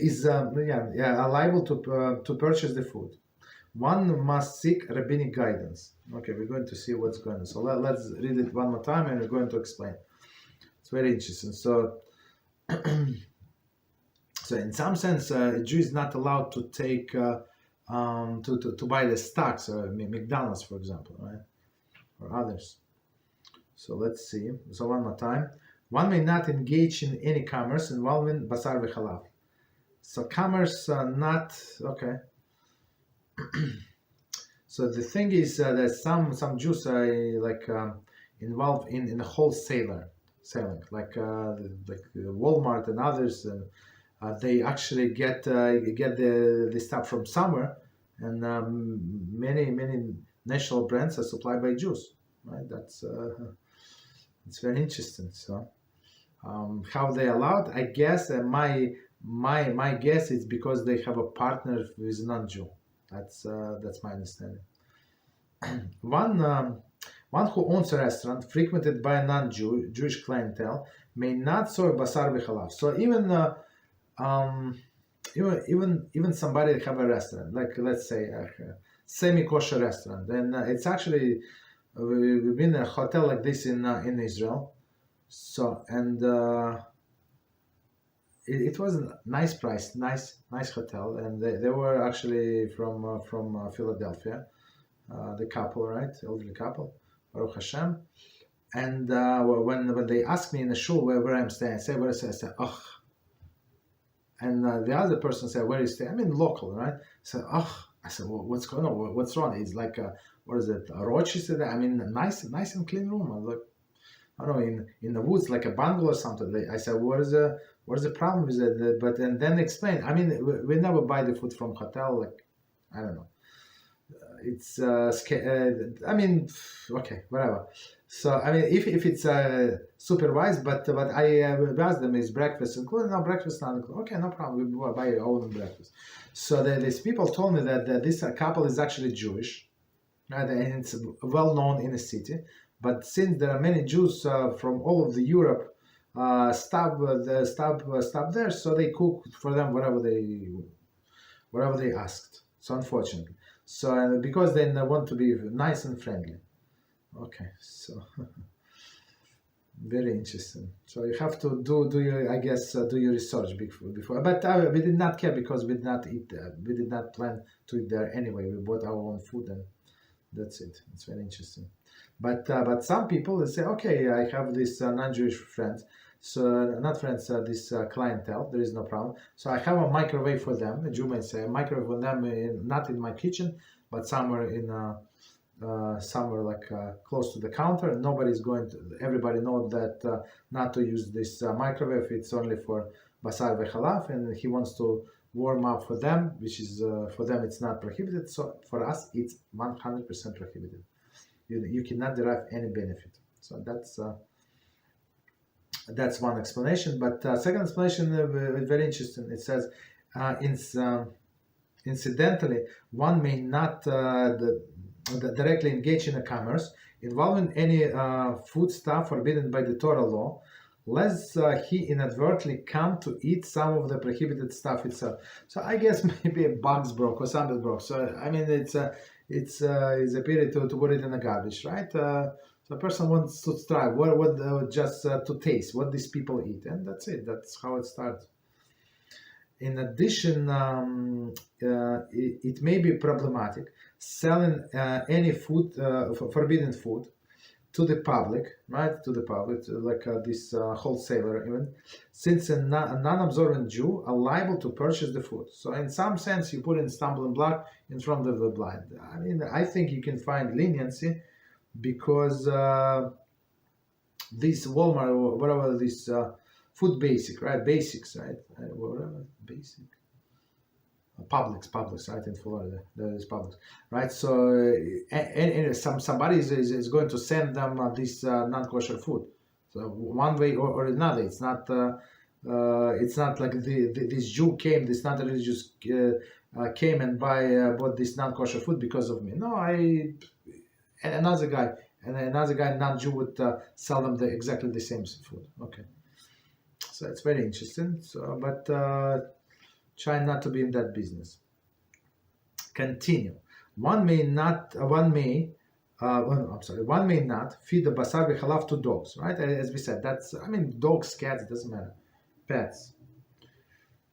purchase the food. One must seek rabbinic guidance. Okay, we're going to see what's going on. So let's read it one more time, and we're going to explain. It's very interesting. So, so in some sense, a Jew is not allowed to take to buy the stocks, McDonald's, for example, right, or others. So let's see. So one more time. One may not engage in any commerce involving Basar v'Halav. So commerce not okay. So the thing is that some Jews are involved in wholesaler selling, like Walmart and others. They actually get the stuff from somewhere, and many national brands are supplied by Jews. Right? That's it's very interesting. So how they allowed? I guess my guess is because they have a partner with non-Jew. That's my understanding. One who owns a restaurant frequented by a non-Jewish clientele may not serve Basar v'Halav. So even somebody that have a restaurant, like let's say a semi-kosher restaurant, and it's actually we've been in a hotel like this in Israel. So and it was a nice price, nice hotel, and they were actually from Philadelphia, the couple, right, elderly couple, Baruch HaShem. And when they asked me in the shul where I'm staying, I said, where I said, oh. And the other person said, where are you staying? I mean, local, right? I said, oh. I said, well, what's going on? What's wrong? It's like, what is it, a Rochester? I mean, nice and clean room. I was like, I don't know, in the woods, like a bungalow or something. I said, what is the problem with it? But and then explain. I mean, we never buy the food from hotel. Like, I don't know. It's I mean, okay, whatever. So I mean, if it's supervised, but I asked them, is breakfast included? No, breakfast not included. Okay, no problem. We buy our own breakfast. So these people told me that this couple is actually Jewish, right? And it's well known in the city. But since there are many Jews from all of the Europe stop there, so they cook for them whatever they asked. So unfortunately, so because they want to be nice and friendly. Okay, so very interesting. So you have to do your, I guess, do your research before. But we did not care because we did not eat there. We did not plan to eat there anyway. We bought our own food and that's it. It's very interesting. But some people they say, okay, I have this non-Jewish friends, so not friends, this clientele. There is no problem. So I have a microwave for them. A Jew may say a microwave for them, not in my kitchen, but somewhere in somewhere like close to the counter. Nobody's going to. Everybody knows that not to use this microwave. It's only for Basar v'Chalav, and he wants to warm up for them, which is for them it's not prohibited. So for us it's 100% prohibited. You cannot derive any benefit. So that's one explanation. But second explanation is very interesting. It says, incidentally, one may not directly engage in a commerce involving any food stuff forbidden by the Torah law, lest he inadvertently come to eat some of the prohibited stuff itself. So I guess maybe a bugs broke or something broke. So I mean, it's a period to put it in the garbage, right? So a person wants to try what just to taste what these people eat, and that's it. That's how it starts. In addition, it may be problematic selling any food, forbidden food, to the public, right? To the public, like this wholesaler even, since a non-observant Jew are liable to purchase the food. So in some sense, you put in stumbling block in front of the blind. I mean, I think you can find leniency because this Walmart or whatever this food basics, right? Whatever basic. Publix, right, in Florida, there is Publix, right? So, somebody is going to send them this non-kosher food. So one way or another, it's not like this Jew came, this non-religious came and bought this non-kosher food because of me. No, and another guy, non-Jew would sell them exactly the same food. Okay, so it's very interesting. So, but. Try not to be in that business. Continue. One may not feed the basar v'chalav to dogs, right? As we said, dogs, cats, it doesn't matter. Pets.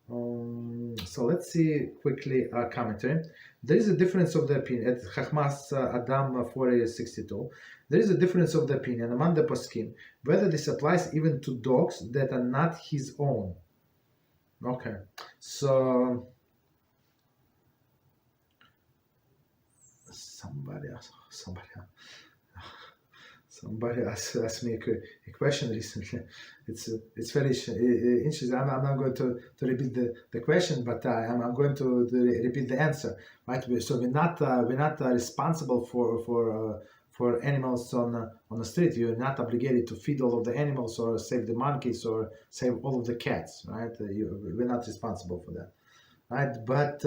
So let's see quickly commentary. There is a difference of the opinion at Chachmas Adam 462. There is a difference of the opinion among the poskim whether this applies even to dogs that are not his own. Okay, so somebody asked me a question recently. It's very interesting. I'm not going to repeat the question, but I'm going to repeat the answer. Right? So we're not responsible for animals on the street. You're not obligated to feed all of the animals or save the monkeys or save all of the cats, right? We're not responsible for that, right? But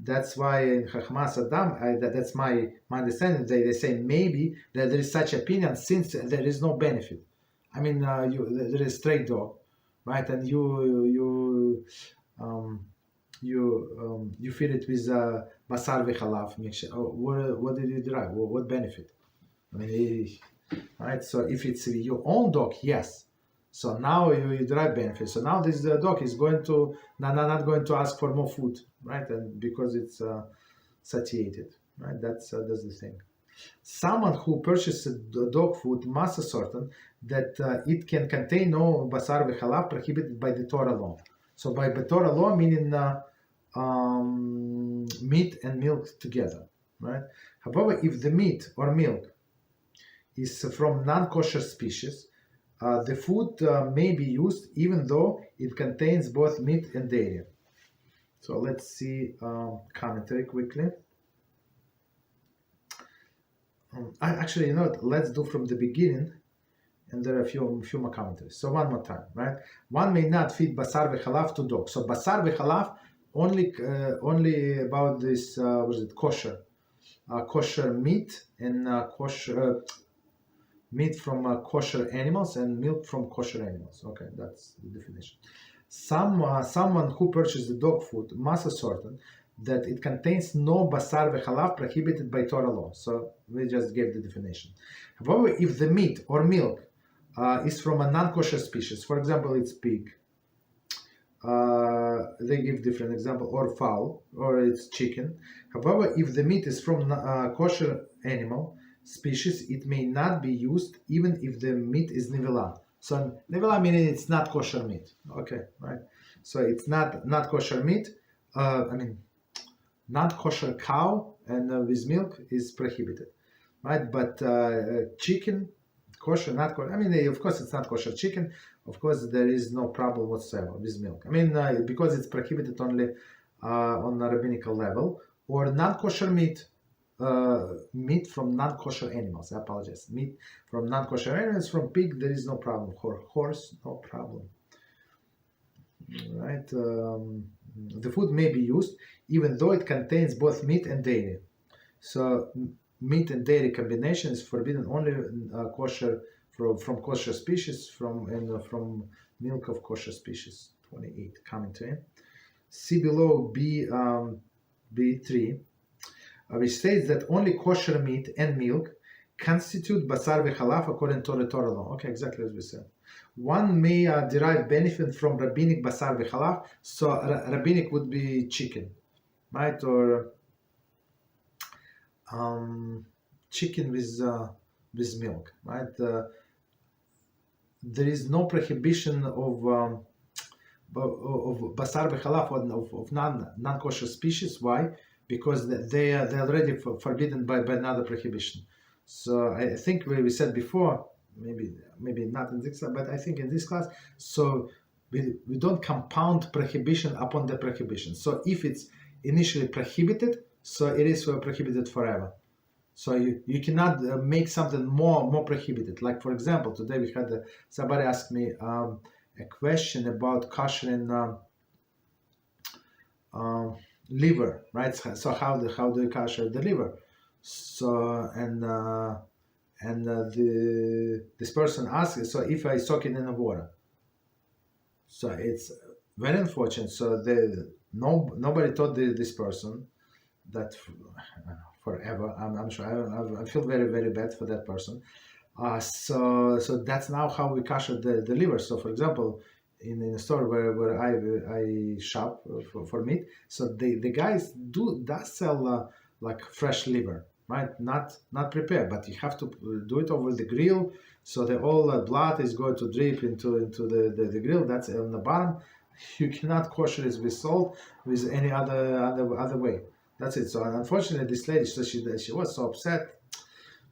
that's why in Chachmas Adam, that's my understanding. They say maybe that there is such opinion since there is no benefit. I mean, there is stray dog, right? And you feed it with basar v'chalav mixture. What did you derive? What benefit? I mean, right? So if it's your own dog, yes. So now you derive benefit. So now this dog is going to not going to ask for more food, right? And because it's satiated, right? That's the thing. Someone who purchases dog food must ascertain that it can contain no basar v'chalav prohibited by the Torah law. So by the Torah law, meaning meat and milk together, right? However, if the meat or milk is from non-kosher species, the food may be used even though it contains both meat and dairy. So let's see commentary quickly. Actually, let's do from the beginning, and there are a few more commentaries. So one more time, right? One may not feed basar v'chalav to dogs. So basar v'chalav only about this kosher, kosher meat and kosher meat from kosher animals and milk from kosher animals. Okay, that's the definition. Someone who purchased the dog food must ascertain that it contains no basar v'chalav prohibited by Torah law. So we just gave the definition. However, if the meat or milk is from a non-kosher species, for example, it's pig, they give different example, or fowl, or it's chicken. However, if the meat is from kosher animal species, it may not be used even if the meat is nivela. So nivela meaning it's not kosher meat. Okay, right? So it's not kosher meat. Not kosher cow and with milk is prohibited, right? But chicken, kosher, not kosher. Of course, it's not kosher chicken. Of course, there is no problem whatsoever with milk. Because it's prohibited only on a rabbinical level, or non-kosher meat, meat from non-kosher animals. I apologize. Meat from non-kosher animals, from pig, there is no problem. Horse, no problem. Right? The food may be used even though it contains both meat and dairy. So meat and dairy combination is forbidden only kosher from kosher species, from milk of kosher species. 28 commentary. See below B3, which states that only kosher meat and milk constitute basar v'chalav according to the Torah law. Okay, exactly as we said. One may derive benefit from rabbinic basar v'chalav. So rabbinic would be chicken, right? Or chicken with milk, right? There is no prohibition of basar v'chalav of non-kosher species. Why? Because they're already forbidden by another prohibition. So I think we said before, maybe not in this class, but I think in this class, so we don't compound prohibition upon the prohibition. So if it's initially prohibited, so it is prohibited forever. So you cannot make something more prohibited. Like, for example, today we had somebody asked me a question about kosher liver, right? So how do you kosher the liver? So this person asked, so if I soak it in the water, so it's very unfortunate. So nobody told this person that forever. I'm sure I feel very, very bad for that person. So that's now how we kosher the liver. So for example, in a store where I shop for meat, so the guys does sell like fresh liver, right? Not prepared, but you have to do it over the grill, so the all blood is going to drip into the grill. That's on the bottom. You cannot kosher it with salt, with any other way. That's it. So unfortunately, this lady, so she was so upset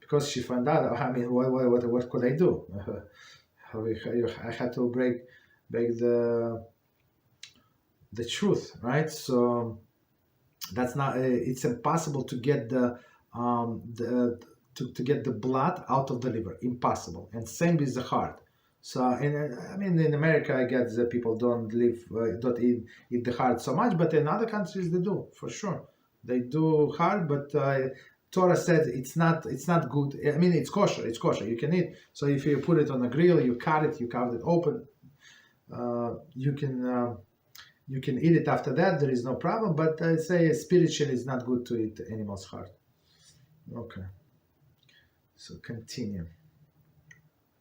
because she found out. What could I do? I had to break the truth, right? So that's not. It's impossible to get the blood out of the liver. Impossible. And same with the heart. So in America, I guess that people don't eat the heart so much, but in other countries they do, for sure. They do heart, but Torah said it's not good. It's kosher. It's kosher. You can eat. So if you put it on a grill, you cut it open. You can eat it after that. There is no problem. But I say spiritually, it's not good to eat animal's heart. Okay. So continue.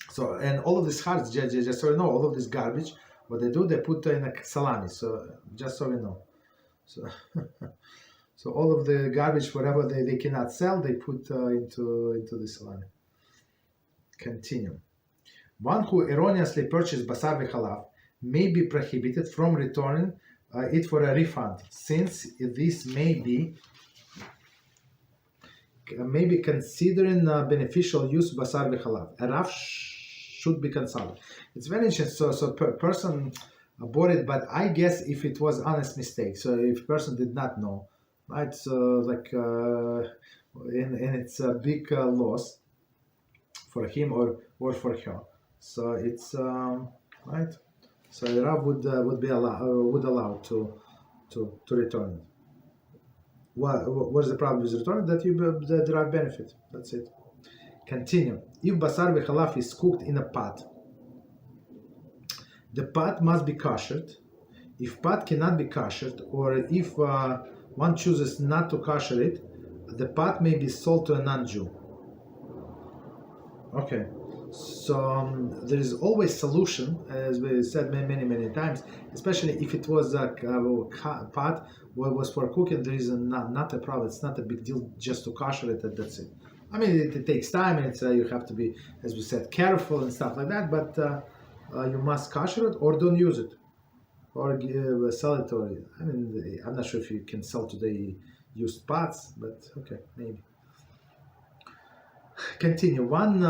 So and all of these hearts, just so you know, all of this garbage, what they do, they put in a salami. So just so you know. So. So all of the garbage, whatever they cannot sell, they put into the salami. Continue. One who erroneously purchased basar v'chalav may be prohibited from returning it for a refund, since this may be maybe considering beneficial use basar v'chalav. A Rav should be consulted. It's very interesting. So person bought it, but I guess if it was honest mistake, so if person did not know, right? So like, and it's a big loss for him or for her. So it's right. So the Rav would allow to return it. What's the problem with return? That you derive benefit. That's it. Continue. If basar v'chalav is cooked in a pot, the pot must be koshered. If pot cannot be koshered, or if one chooses not to kosher it, the pot may be sold to a non-Jew. Okay. So there is always solution, as we said many times, especially if it was a pot was for cooking. There is not a problem. It's not a big deal just to kosher it, and that's it. I mean, it takes time, and you have to be, as we said, careful and stuff like that. But you must kosher it or don't use it, or sell it. Or I mean, I'm not sure if you can sell today used pots, but okay, maybe. Continue. One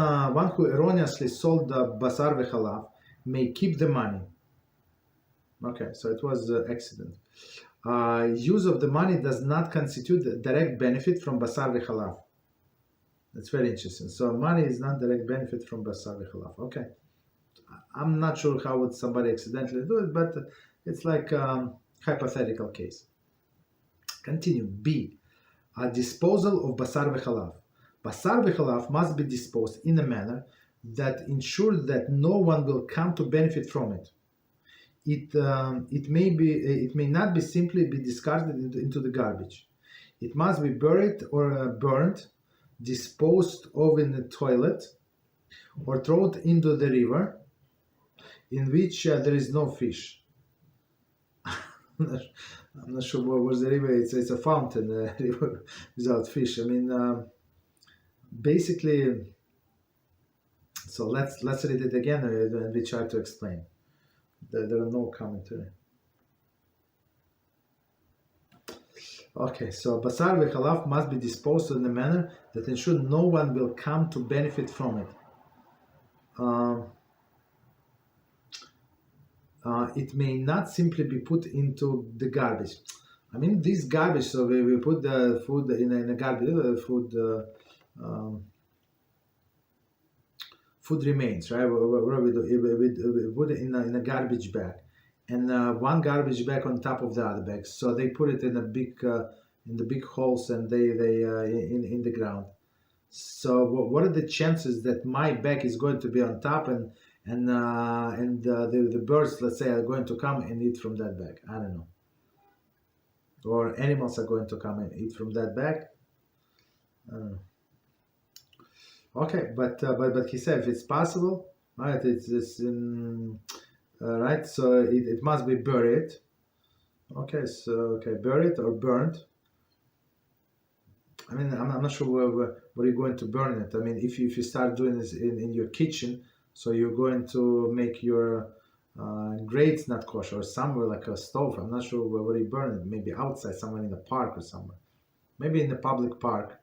who erroneously sold the basar v'chalav may keep the money. Okay, so it was an accident. Use of the money does not constitute direct benefit from basar v'chalav. That's very interesting. So money is not direct benefit from basar v'chalav. Okay, I'm not sure how would somebody accidentally do it, but it's like hypothetical case. Continue. B. Disposal of basar v'chalav. Basar v'chalav must be disposed in a manner that ensures that no one will come to benefit from it. It may not be simply be discarded into the garbage. It must be buried or burnt, disposed of in the toilet, or thrown into the river, in which there is no fish. I'm not sure what was the river. It's a fountain, a river without fish. I mean. Basically, so let's read it again and we try to explain. There are no commentary. Okay, so basar v'chalav must be disposed in a manner that ensures no one will come to benefit from it. It may not simply be put into the garbage. I mean, this garbage. So we put the food in a garbage. Food remains, right? What do we do? We put it in a garbage bag, and one garbage bag on top of the other bag. So they put it in the big holes, and they in the ground. So what are the chances that my bag is going to be on top, and the birds, let's say, are going to come and eat from that bag? I don't know. Or animals are going to come and eat from that bag. I don't know. Okay, but he said if it's possible, right? It's right. So it must be buried. Okay, so buried or burnt. I mean, I'm not sure where you're going to burn it. I mean, if you start doing this in your kitchen, so you're going to make your grates not kosher, or somewhere like a stove. I'm not sure where you burn it. Maybe outside, somewhere in the park or somewhere. Maybe in the public park.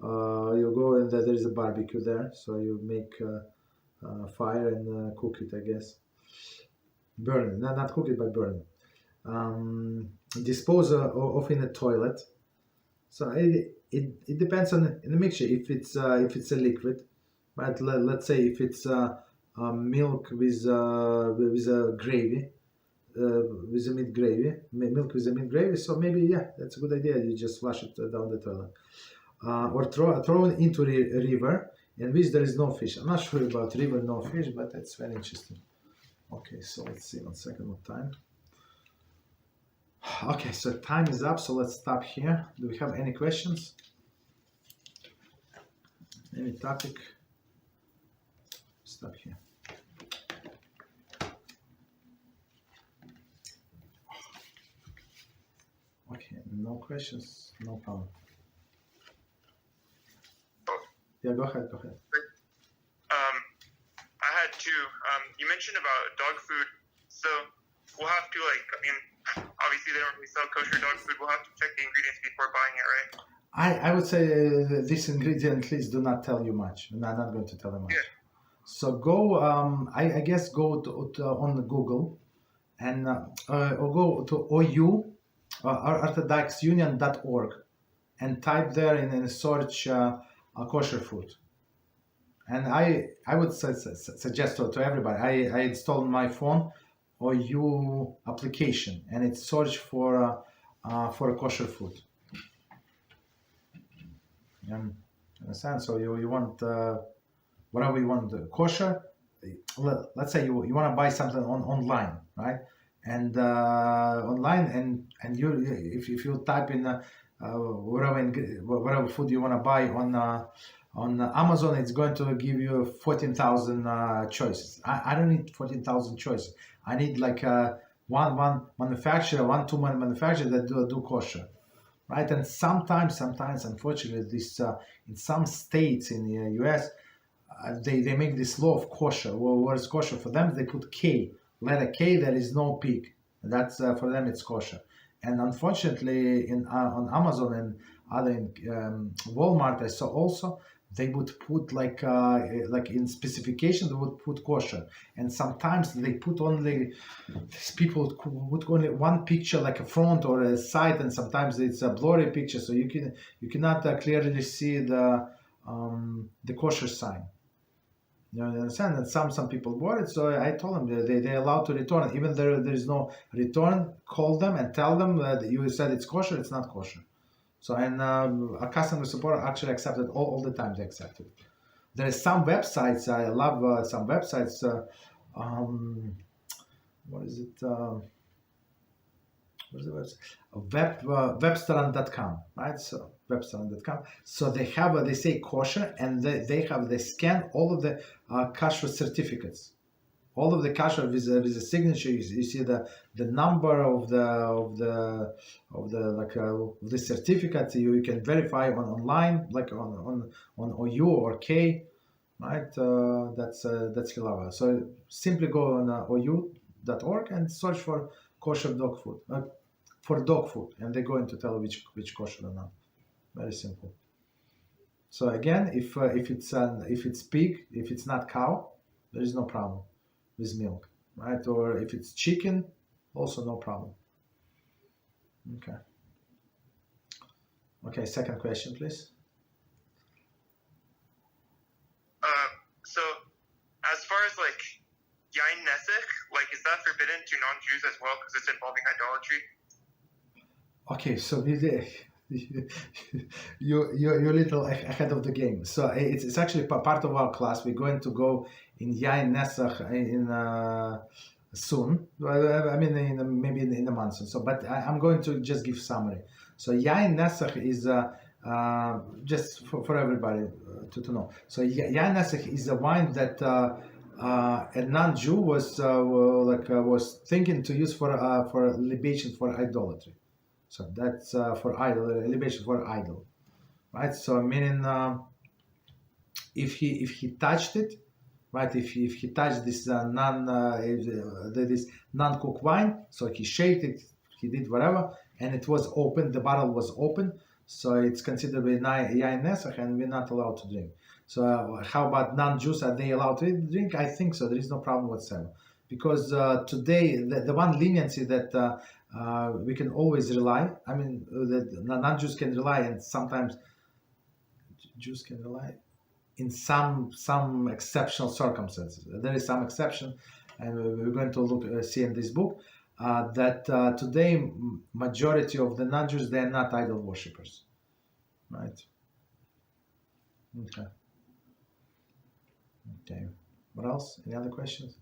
You go and there's a barbecue there, so you make fire and cook it, I guess. Burn it, not cook it, but burn it. Dispose of in a toilet. So it depends on the mixture. If it's a liquid, but let's say if it's milk with a gravy, with a meat gravy, milk with a meat gravy. So maybe that's a good idea. You just flush it down the toilet. Or thrown into a river in which there is no fish. I'm not sure about river, no fish, but that's very interesting. Okay, so let's see 1 second what time. Okay, so time is up, so let's stop here. Do we have any questions? Any topic? Stop here. Okay, no questions, no problem. Yeah, go ahead. I had two. You mentioned about dog food, so we'll have to obviously they don't really sell kosher dog food. We'll have to check the ingredients before buying it, right? I would say this ingredient list do not tell you much. I'm not going to tell you much. Yeah. So go, I guess go on Google and or go to OU, orthodoxunion.org, and type there in search kosher food. And I would suggest to everybody, I installed on my phone OU application, and it's search for a kosher food. Understand? So you want whatever you want kosher. Let's say you want to buy something online, right? And online, and you if you type in whatever food you want to buy on Amazon, it's going to give you 14,000 choices. I don't need 14,000 choices. I need like one manufacturer, two manufacturers that do kosher. Right, and sometimes, unfortunately, this in some states in the U.S. They make this law of kosher. Well, what is kosher for them? They put K, letter K. There is no pig. That's for them. It's kosher. And unfortunately, on Amazon and other Walmart, I saw also they would put like in specification they would put kosher, and sometimes they put only people put only one picture like a front or a side, and sometimes it's a blurry picture, so you cannot clearly see the kosher sign. You understand? And some people bought it, so I told them they're allowed to return. Even there is no return, call them and tell them that you said it's kosher, it's not kosher. So, and our customer support actually accepted all the time. They accepted. There is some websites. I love some websites. What is it? What is the website? Webstaurant.com, right? So webstaurant.com. So they have they say kosher, and they scan all of the kashrut certificates. All of the kashrut with a signature. You see the number of the certificate. You can verify online, like on OU or K, right? That's Halachah. So simply go on OU.org and search for kosher dog food, and they're going to tell which kosher or not. Very simple. So again, if it's pig, if it's not cow, there is no problem with milk, right? Or if it's chicken, also no problem. Okay, second question, please. So as far as like yain nesach, like is that forbidden to non-Jews as well because it's involving idolatry? Okay, so you're a little ahead of the game. So it's actually part of our class. We're going to go in yain nesach in soon. I mean, maybe in a month or so. But I'm going to just give summary. So yain nesach is just for everybody to know. So yain nesach is a wine that a non-Jew was thinking to use for libation for idolatry. So that's for idol, libation for idol, right? So meaning if he touched it, right? If he touched this non-cooked wine, so he shaked it, he did whatever, and it was open. The bottle was open, so it's considered yain nesach, and we're not allowed to drink. So how about non-Jews? Are they allowed to drink? I think so. There is no problem whatsoever, because today the one leniency that we can always rely. I mean, the non-Jews can rely, and sometimes Jews can rely in some exceptional circumstances. There is some exception, and we're going to see in this book that today majority of the non-Jews, they are not idol worshippers, right? Okay. What else? Any other questions?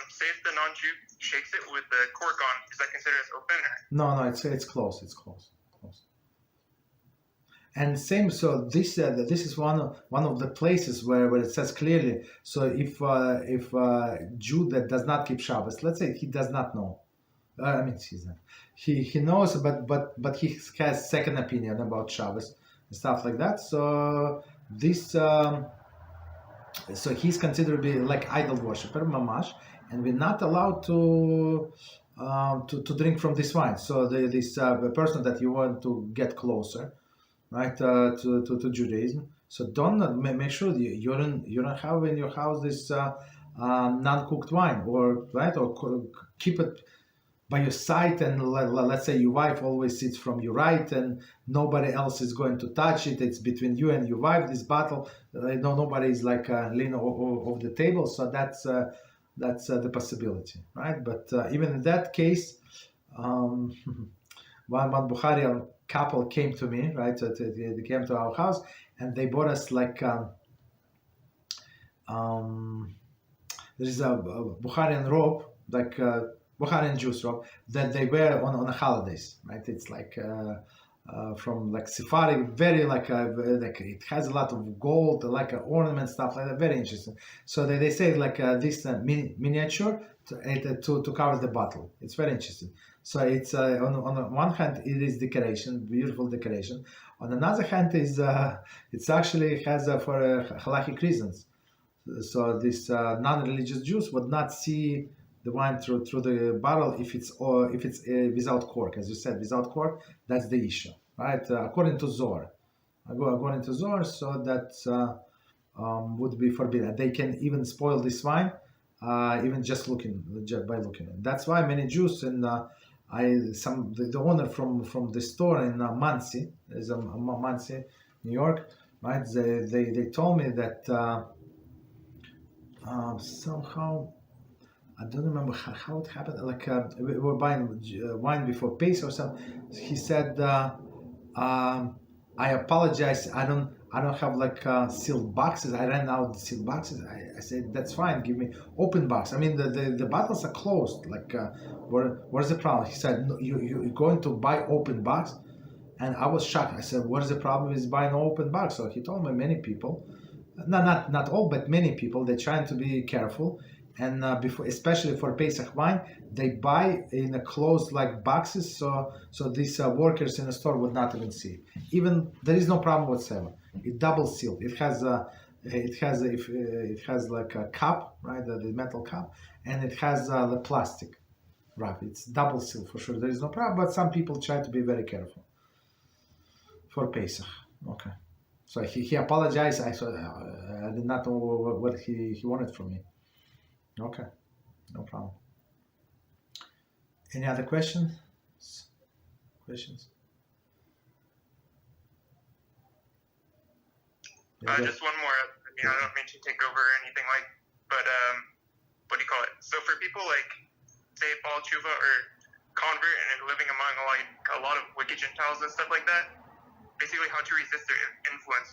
Say if the non-Jew shakes it with the cork on, is that considered as open? No, it's close. It's close. And same. So this is one of the places where it says clearly. So if Jew that does not keep Shabbos, let's say he does not know. I mean, he knows, but he has second opinion about Shabbos and stuff like that. So this. So he's considered to be like idol worshiper, mamash, and we're not allowed to to drink from this wine. So this person that you want to get closer, right, to Judaism. So don't make sure you don't have in your house this non-cooked wine, or right, or keep it by your side, and let's say your wife always sits from your right and nobody else is going to touch it. It's between you and your wife, this bottle. Nobody is like leaning over the table. So that's the possibility, right? But even in that case, one Bukharian couple came to me, right? They came to our house and they bought us like there's a Bukharian robe, like Bukharian Jews robe that they wear on the holidays, right? It's like from like Safari, very like it has a lot of gold, like ornament stuff like that, very interesting. So they say like this miniature to cover the bottle. It's very interesting. So it's on the one hand it is decoration, beautiful decoration. On another hand is it's actually has for halachic reasons. So this non-religious Jews would not see the wine through the bottle if it's without cork, as you said, without cork. That's the issue, right? According to Zohar, according to Zohar, so that would be forbidden. They can even spoil this wine, even just by looking at it. That's why many Jews and the owner from the store in Monsey, is Monsey, New York, right? They told me that somehow. I don't remember how it happened. Like we were buying wine before Pesach or something. He said, "I apologize. I don't have like sealed boxes. I ran out of sealed boxes." I said, "That's fine. Give me open box. I mean, the bottles are closed. Like, where's the problem?" He said, no, "You're going to buy open box," and I was shocked. I said, "What is the problem with buying open box?" So he told me many people, not all, but many people, they're trying to be careful. And before, especially for Pesach wine, they buy in a closed like boxes, so these workers in the store would not even see. Even there is no problem whatsoever. It double sealed. It has like a cup, right, the metal cup, and it has the plastic wrap. It's double sealed for sure. There is no problem. But some people try to be very careful for Pesach. Okay, so he apologized. I did not know what he wanted from me. Okay, no problem. Any other questions? Just one more. I mean, I don't mean to take over or anything but what do you call it? So for people like, say, Baal Tshuva or convert and living among like a lot of wicked Gentiles and stuff like that, basically how to resist their influence.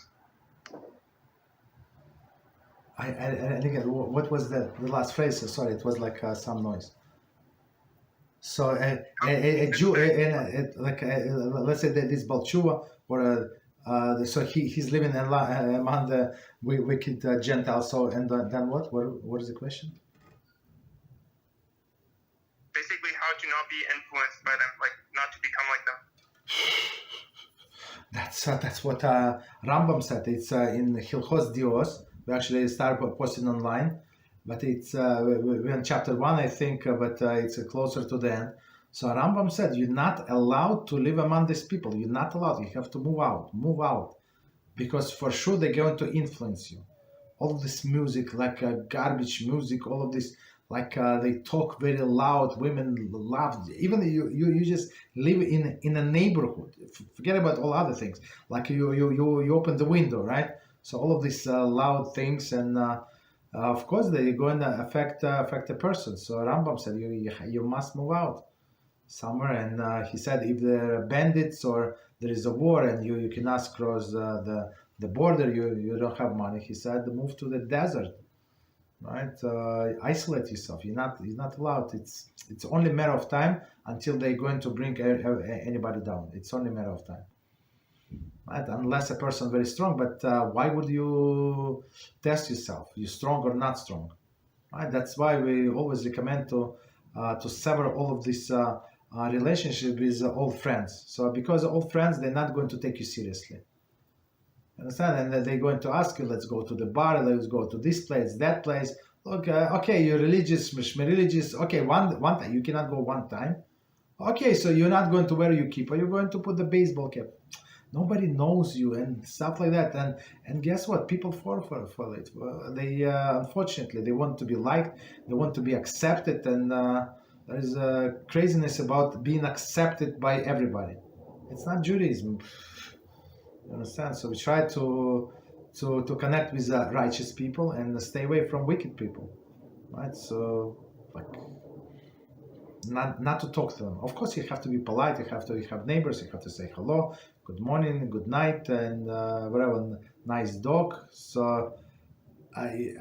I think what was the last phrase? Sorry, it was like some noise. So a Jew, let's say that this Baal Tshuva, or so he's living among the wicked Gentiles. So and then what? What is the question? Basically, how to not be influenced by them, like not to become like them. That's what Rambam said. It's in Hilchos Dios. We actually start posting online, but it's we're in chapter 1, I think, but it's closer to the end. So Rambam said you're not allowed to live among these people. You're not allowed. You have to move out, because for sure they're going to influence you. All of this music, like garbage music, all of this, like they talk very loud. Women love. Even you just live in a neighborhood. Forget about all other things. Like you open the window, right? So all of these loud things, and of course they're going to affect a person. So Rambam said you must move out somewhere, and he said if there are bandits or there is a war and you cannot cross the border, you don't have money. He said move to the desert, right? Isolate yourself. You're not allowed. It's only a matter of time until they're going to bring anybody down. It's only a matter of time. Right? Unless a person very strong, but why would you test yourself? You strong or not strong? Right? That's why we always recommend to sever all of this relationship with old friends. So because old friends, they're not going to take you seriously. Understand? And they're going to ask you, let's go to the bar, let's go to this place, that place. Look, okay, you're religious, religious. Okay, one time you cannot go one time. Okay, so you're not going to wear your kippah. You're going to put the baseball cap. Nobody knows you and stuff like that. And guess what? People fall for it. They unfortunately they want to be liked. They want to be accepted, and there's a craziness about being accepted by everybody. It's not Judaism. You understand? So we try to connect with righteous people and stay away from wicked people, right? So like not to talk to them. Of course, you have to be polite. You have neighbors. You have to say hello, good morning, good night, and whatever. Nice dog. So I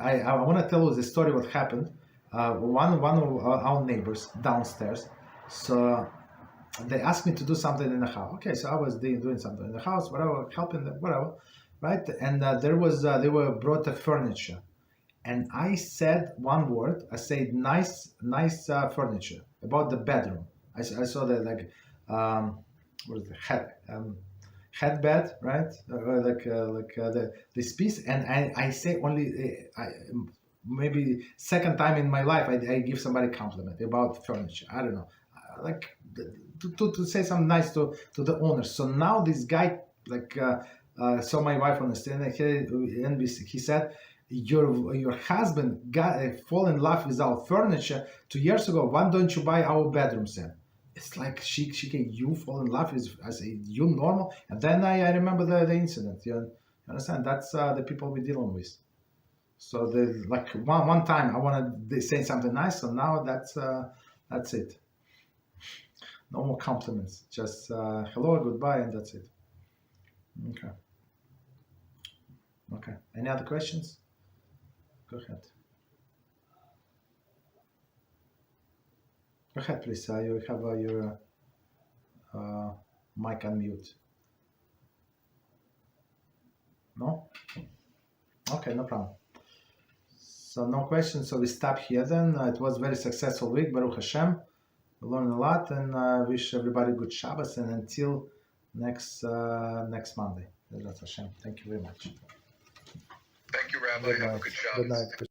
want to tell you the story. What happened? One of our neighbors downstairs. So they asked me to do something in the house. Okay, so I was doing something in the house, whatever, helping them, whatever, right? And they were brought the furniture, and I said one word. I said nice furniture about the bedroom. I saw that like what is it, head bed, right? This piece, and I say only maybe second time in my life I give somebody compliment about furniture. I don't know, like to say something nice to the owner. So now this guy saw my wife on the stand, and he said, your husband fall in love with our furniture 2 years ago. Why don't you buy our bedroom set? It's like she can you fall in love with, I say, you normal. And then I remember the incident. You understand? That's the people we're dealing with. So the like one time I want to say something nice, so now that's it. No more compliments. Just hello, goodbye, and that's it. Okay. Okay. Any other questions? Go ahead. Go ahead, please. You have your mic on mute. No? Okay, no problem. So no questions. So we stop here then. It was a very successful week. Baruch HaShem. We learned a lot, and wish everybody good Shabbos. And until next Monday. Baruch HaShem. Thank you very much. Thank you, Rabbi. Have a good Shabbos. Good night.